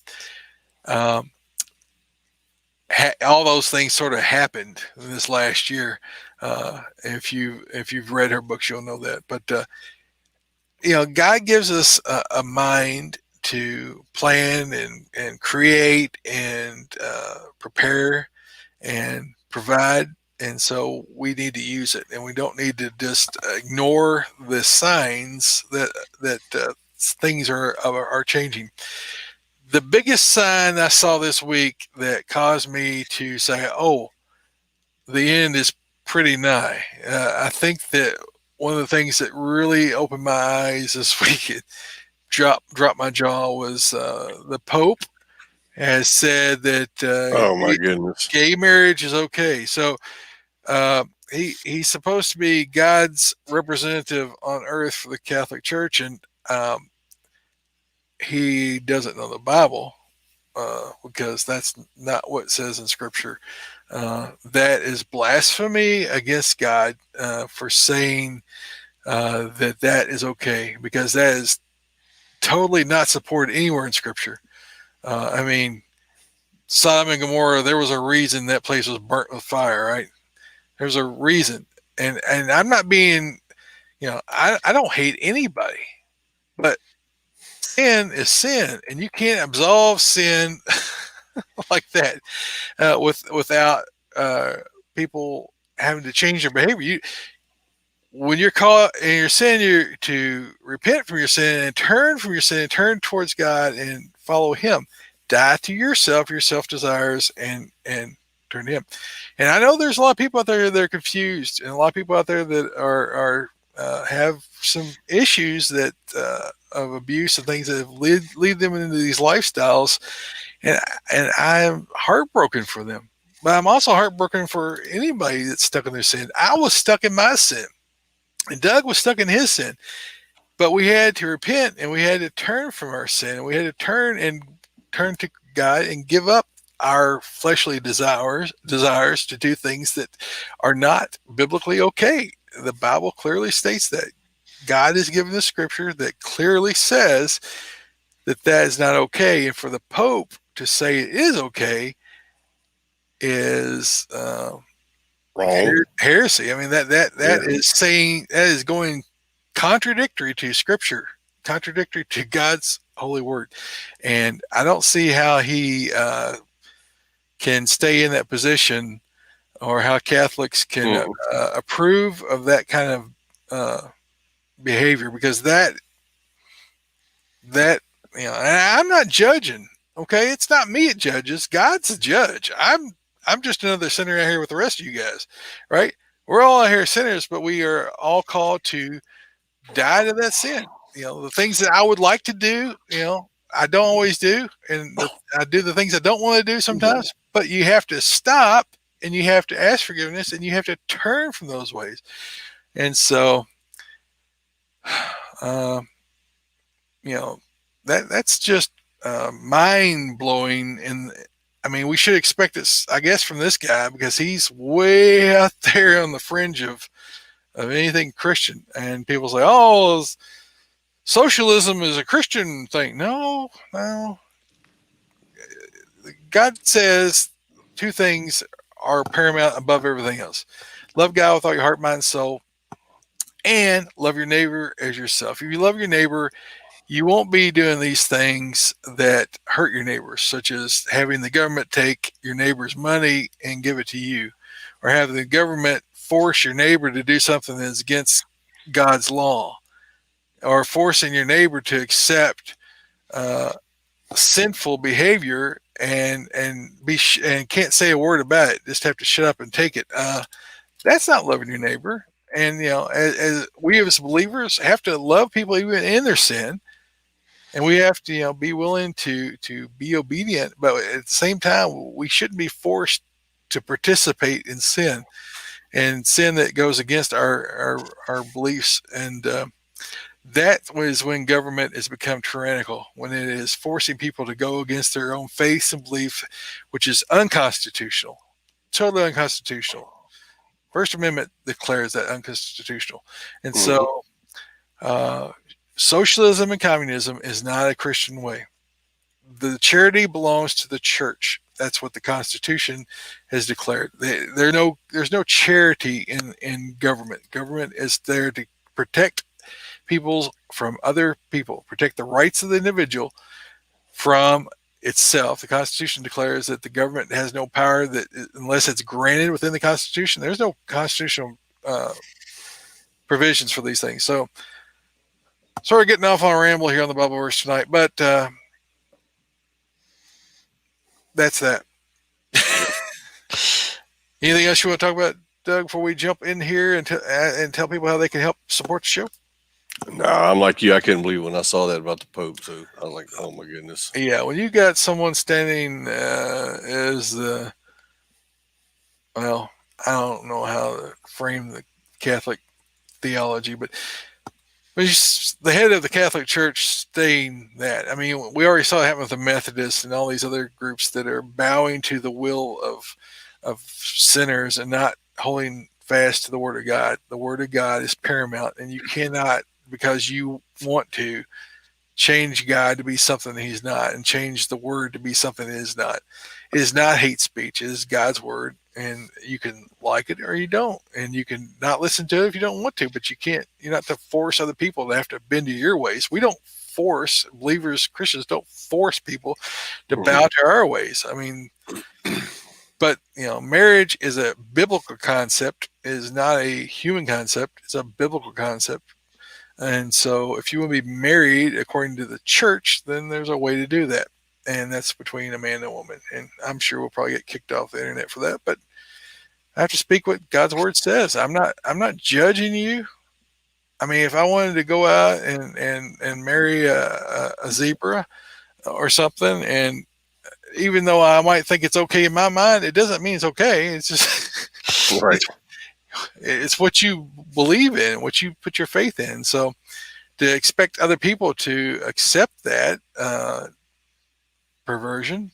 all those things sort of happened this last year. If you've read her books, you'll know that. But God gives us a mind to plan and create and prepare and provide. And so we need to use it, and we don't need to just ignore the signs that things are changing. The biggest sign I saw this week that caused me to say, "Oh, the end is pretty nigh." I think that one of the things that really opened my eyes this week, it dropped my jaw, was the Pope has said that Oh my goodness. gay marriage is okay. So he's supposed to be God's representative on earth for the Catholic Church, and he doesn't know the Bible because that's not what it says in Scripture. That is blasphemy against God for saying that is okay, because that is totally not supported anywhere in Scripture. I mean, Sodom and Gomorrah, there was a reason that place was burnt with fire, right? There's a reason. And I'm not being, I don't hate anybody, but sin is sin, and you can't absolve sin like that without people having to change their behavior. When you're caught in your sin, you're to repent from your sin and turn from your sin and turn towards God and follow Him. Die to yourself, your self desires, and turn to Him. And I know there's a lot of people out there that are confused, and a lot of people out there that are have some issues that of abuse and things that have lead them into these lifestyles, and I'm heartbroken for them. But I'm also heartbroken for anybody that's stuck in their sin. I was stuck in my sin, and Doug was stuck in his sin. But we had to repent, and we had to turn from our sin, and we had to turn to God and give up our fleshly desires to do things that are not biblically okay. The Bible clearly states that. God has given the Scripture that clearly says that is not okay. And for the Pope to say it is okay is Wrong. heresy. I mean, that is saying, that is going contradictory to Scripture, contradictory to God's holy word. And I don't see how he can stay in that position, or how Catholics can approve of that kind of behavior, because that and I'm not judging. Okay, it's not me it judges. God's the judge. I'm just another sinner out here with the rest of you guys, right? We're all out here sinners, but we are all called to die to that sin. The things that I would like to do, I don't always do, and I do the things I don't want to do sometimes. But you have to stop, and you have to ask forgiveness, and you have to turn from those ways. And so, that's just mind blowing. And I mean, we should expect this, I guess, from this guy, because he's way out there on the fringe of anything Christian. And people say, "Oh, socialism is a Christian thing." No. God says two things are paramount above everything else: love God with all your heart, mind, and soul, and love your neighbor as yourself. If you love your neighbor, you won't be doing these things that hurt your neighbors, such as having the government take your neighbor's money and give it to you, or having the government force your neighbor to do something that's against God's law, or forcing your neighbor to accept uh, sinful behavior and can't say a word about it, just have to shut up and take it. That's not loving your neighbor. And as we as believers have to love people even in their sin, and we have to be willing to be obedient, but at the same time we shouldn't be forced to participate in sin that goes against our beliefs. And that was when government has become tyrannical, when it is forcing people to go against their own faith and belief, which is unconstitutional, totally unconstitutional. First Amendment declares that unconstitutional. And so socialism and communism is not a Christian way. The charity belongs to the church. That's what the Constitution has declared. There's no charity in government. Government is there to protect people from other people, protect the rights of the individual from itself. The Constitution declares that the government has no power that unless it's granted within the Constitution. There's no constitutional provisions for these things. So, sorry, getting off on a ramble here on the Bible verse tonight, but that's that. Anything else you want to talk about, Doug, before we jump in here and tell people how they can help support the show? No, I'm like you. I couldn't believe when I saw that about the Pope. So I was like, oh my goodness. Yeah, when you got someone standing as the, well, I don't know how to frame the Catholic theology, but the head of the Catholic Church saying that. I mean, we already saw it happen with the Methodists and all these other groups that are bowing to the will of sinners and not holding fast to the Word of God. The Word of God is paramount, and you cannot, because you want to, change God to be something He's not, and change the Word to be something it is not. It is not hate speech. It is God's Word, and you can like it or you don't, and you can not listen to it if you don't want to, but you can't. You're not to force other people to have to bend to your ways. We don't force, believers, Christians don't force people to bow to our ways. I mean, but marriage is a biblical concept. It is not a human concept. It's a biblical concept. And so if you want to be married according to the church, then there's a way to do that. And that's between a man and a woman. And I'm sure we'll probably get kicked off the internet for that, but I have to speak what God's word says. I'm not judging you. I mean, if I wanted to go out and marry a zebra or something, and even though I might think it's okay in my mind, it doesn't mean it's okay. It's just right. It's what you believe in, what you put your faith in. So to expect other people to accept that perversion,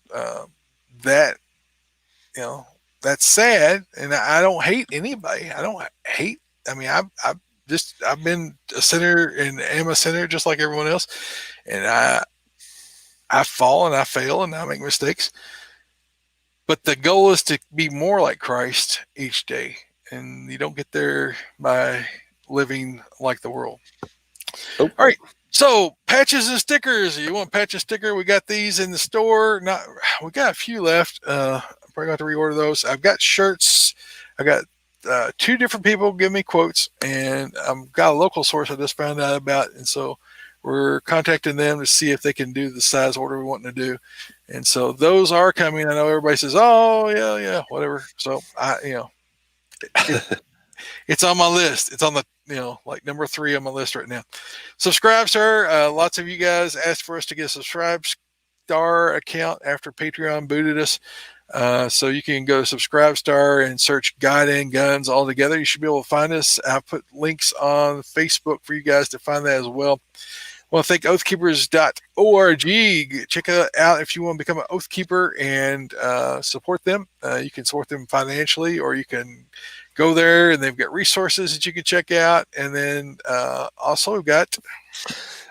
that's sad. And I don't hate anybody. I don't hate. I mean, I've been a sinner and am a sinner just like everyone else. And I fall and I fail and I make mistakes. But the goal is to be more like Christ each day. And you don't get there by living like the world. Oh. All right. So patches and stickers. You want patch and sticker? We got these in the store. We got a few left. I'm probably going to reorder those. I've got shirts. I got 2 different people give me quotes, and I've got a local source I just found out about. And so we're contacting them to see if they can do the size order we want to do. And so those are coming. I know everybody says, oh yeah, whatever. So it's on my list. It's on the, like number 3 on my list right now. Subscribe, sir. Lots of you guys asked for us to get a Subscribe Star account after Patreon booted us. So you can go to Subscribe Star and search God and Guns all together. You should be able to find us. I put links on Facebook for you guys to find that as well. I want to thank oathkeepers.org. Check it out if you want to become an Oath Keeper and support them. You can support them financially, or you can go there and they've got resources that you can check out. And then also we've got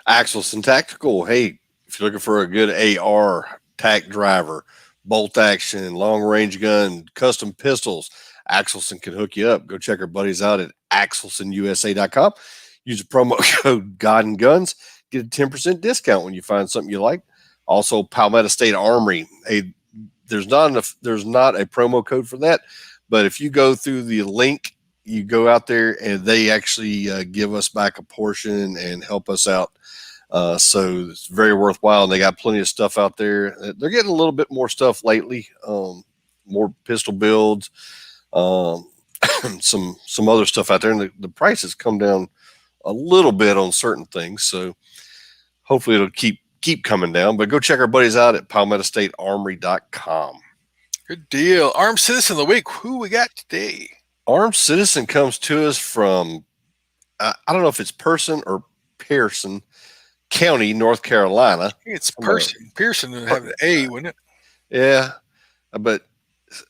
Axelson Tactical. Hey, if you're looking for a good AR, tac driver, bolt action, long range gun, custom pistols, Axelson can hook you up. Go check our buddies out at axelsonusa.com. Use the promo code God and Guns. get a 10% discount when you find something you like. Also, Palmetto State Armory. There's not a promo code for that, but if you go through the link, you go out there and they actually give us back a portion and help us out. So it's very worthwhile. And they got plenty of stuff out there. They're getting a little bit more stuff lately. More pistol builds, some other stuff out there. And the prices come down a little bit on certain things. So hopefully it'll keep coming down, but go check our buddies out at palmettostatearmory.com. Good deal. Armed Citizen of the Week. Who we got today? Armed Citizen comes to us from, I don't know if it's Person or Pearson County, North Carolina. I think it's Pearson. Pearson would have an A, wouldn't it? Yeah, but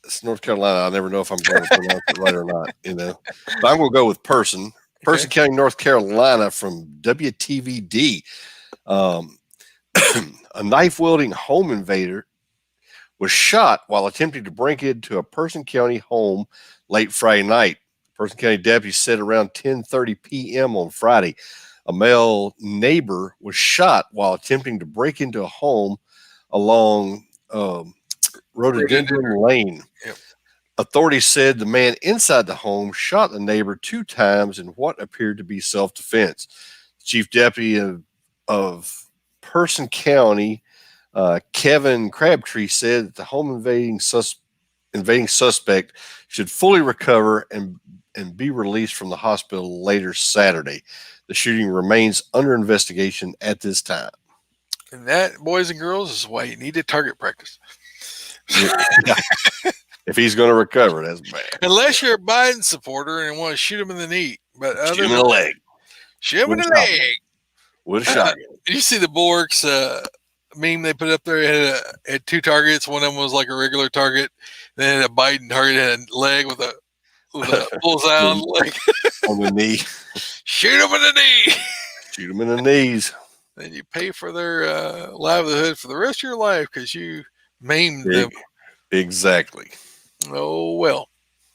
it's North Carolina. I never know if I'm going to pronounce it right or not, But I'm going to go with Person. Person County, North Carolina from WTVD. A knife-wielding home invader was shot while attempting to break into a Person County home late Friday night. Person County deputies said around 10:30 p.m. on Friday, a male neighbor was shot while attempting to break into a home along Rhododendron Lane. Yep. Authorities said the man inside the home shot the neighbor 2 times in what appeared to be self-defense. Chief Deputy of Person County, Kevin Crabtree, said that the home invading suspect should fully recover and be released from the hospital later Saturday. The shooting remains under investigation at this time. And that, boys and girls, is why you need to target practice. Yeah. If he's going to recover, that's bad. Unless you're a Biden supporter and want to shoot him in the knee. But shoot him in the leg. Shoot him in the leg. With a shotgun. You see the Bulwarks meme they put up there? It had 2 targets. One of them was like a regular target. Then a Biden target had a leg with a bullseye on the leg. On the knee. Shoot them in the knee. Shoot them in the knees. Then you pay for their livelihood for the rest of your life because you maimed them. Exactly. Oh, well.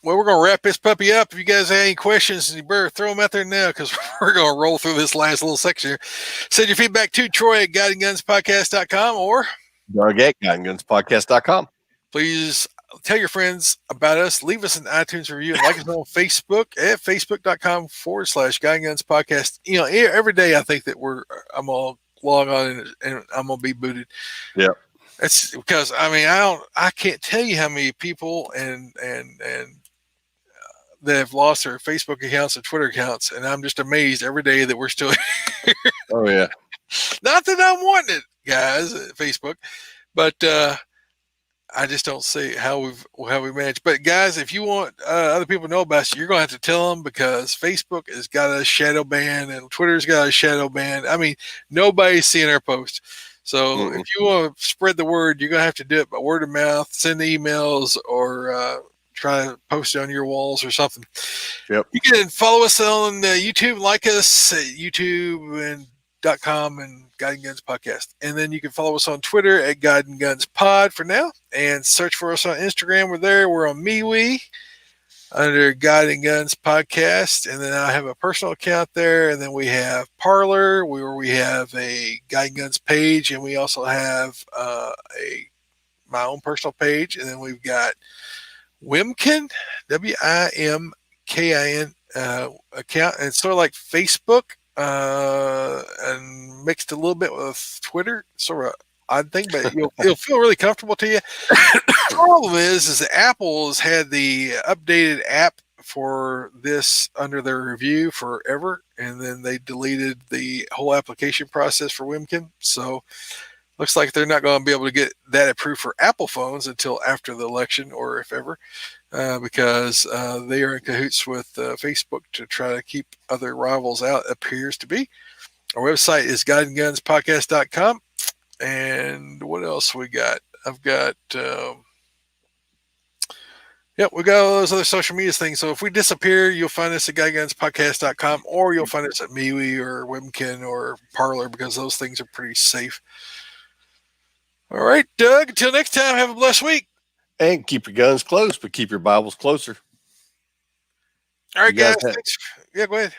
Well, we're going to wrap this puppy up. If you guys have any questions, you better throw them out there now because we're going to roll through this last little section here. Send your feedback to Troy at guidinggunspodcast.com or Doug at guidinggunspodcast.com. Please tell your friends about us. Leave us an iTunes review and like us on Facebook at facebook.com/guidinggunspodcast. Every day I think that I'm going to log on and I'm going to be booted. Yeah. That's because I can't tell you how many people and that have lost their Facebook accounts and Twitter accounts, and I'm just amazed every day that we're still here. Oh yeah. Not that I'm wanting it, guys, at Facebook, but I just don't see how we manage. But guys, if you want other people to know about you, you're gonna have to tell them because Facebook has got a shadow ban and Twitter's got a shadow ban. I mean, nobody's seeing our posts. So if you want to spread the word, you're gonna have to do it by word of mouth, send the emails, or try to post it on your walls or something. Yep. You can follow us on YouTube, like us at youtube.com and Guiding Guns Podcast. And then you can follow us on Twitter at Guiding Guns Pod for now. And search for us on Instagram. We're there. We're on MeWe under Guiding Guns Podcast. And then I have a personal account there. And then we have Parler, where we have a Guiding Guns page. And we also have my own personal page. And then we've got Wimkin, WIMKIN account. And it's sort of like Facebook and mixed a little bit with Twitter. Sort of odd thing, but it'll feel really comfortable to you. The problem is that Apple has had the updated app for this under their review forever, and then they deleted the whole application process for Wimkin. So looks like they're not going to be able to get that approved for Apple phones until after the election, or if ever, because they are in cahoots with Facebook to try to keep other rivals out, appears to be. Our website is guidinggunspodcast.com. And what else we got? I've got, we got all those other social media things. So if we disappear, you'll find us at guidinggunspodcast.com, or you'll find us at MeWe or Webkin or Parler, because those things are pretty safe. All right, Doug, until next time, have a blessed week. And keep your guns close, but keep your Bibles closer. All right, guys. Thanks. Yeah, go ahead.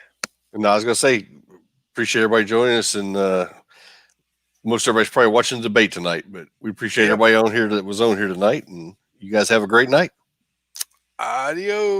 No, I was going to say, appreciate everybody joining us, and Most everybody's probably watching the debate tonight, but we appreciate everybody on here that was on here tonight, and you guys have a great night. Adios.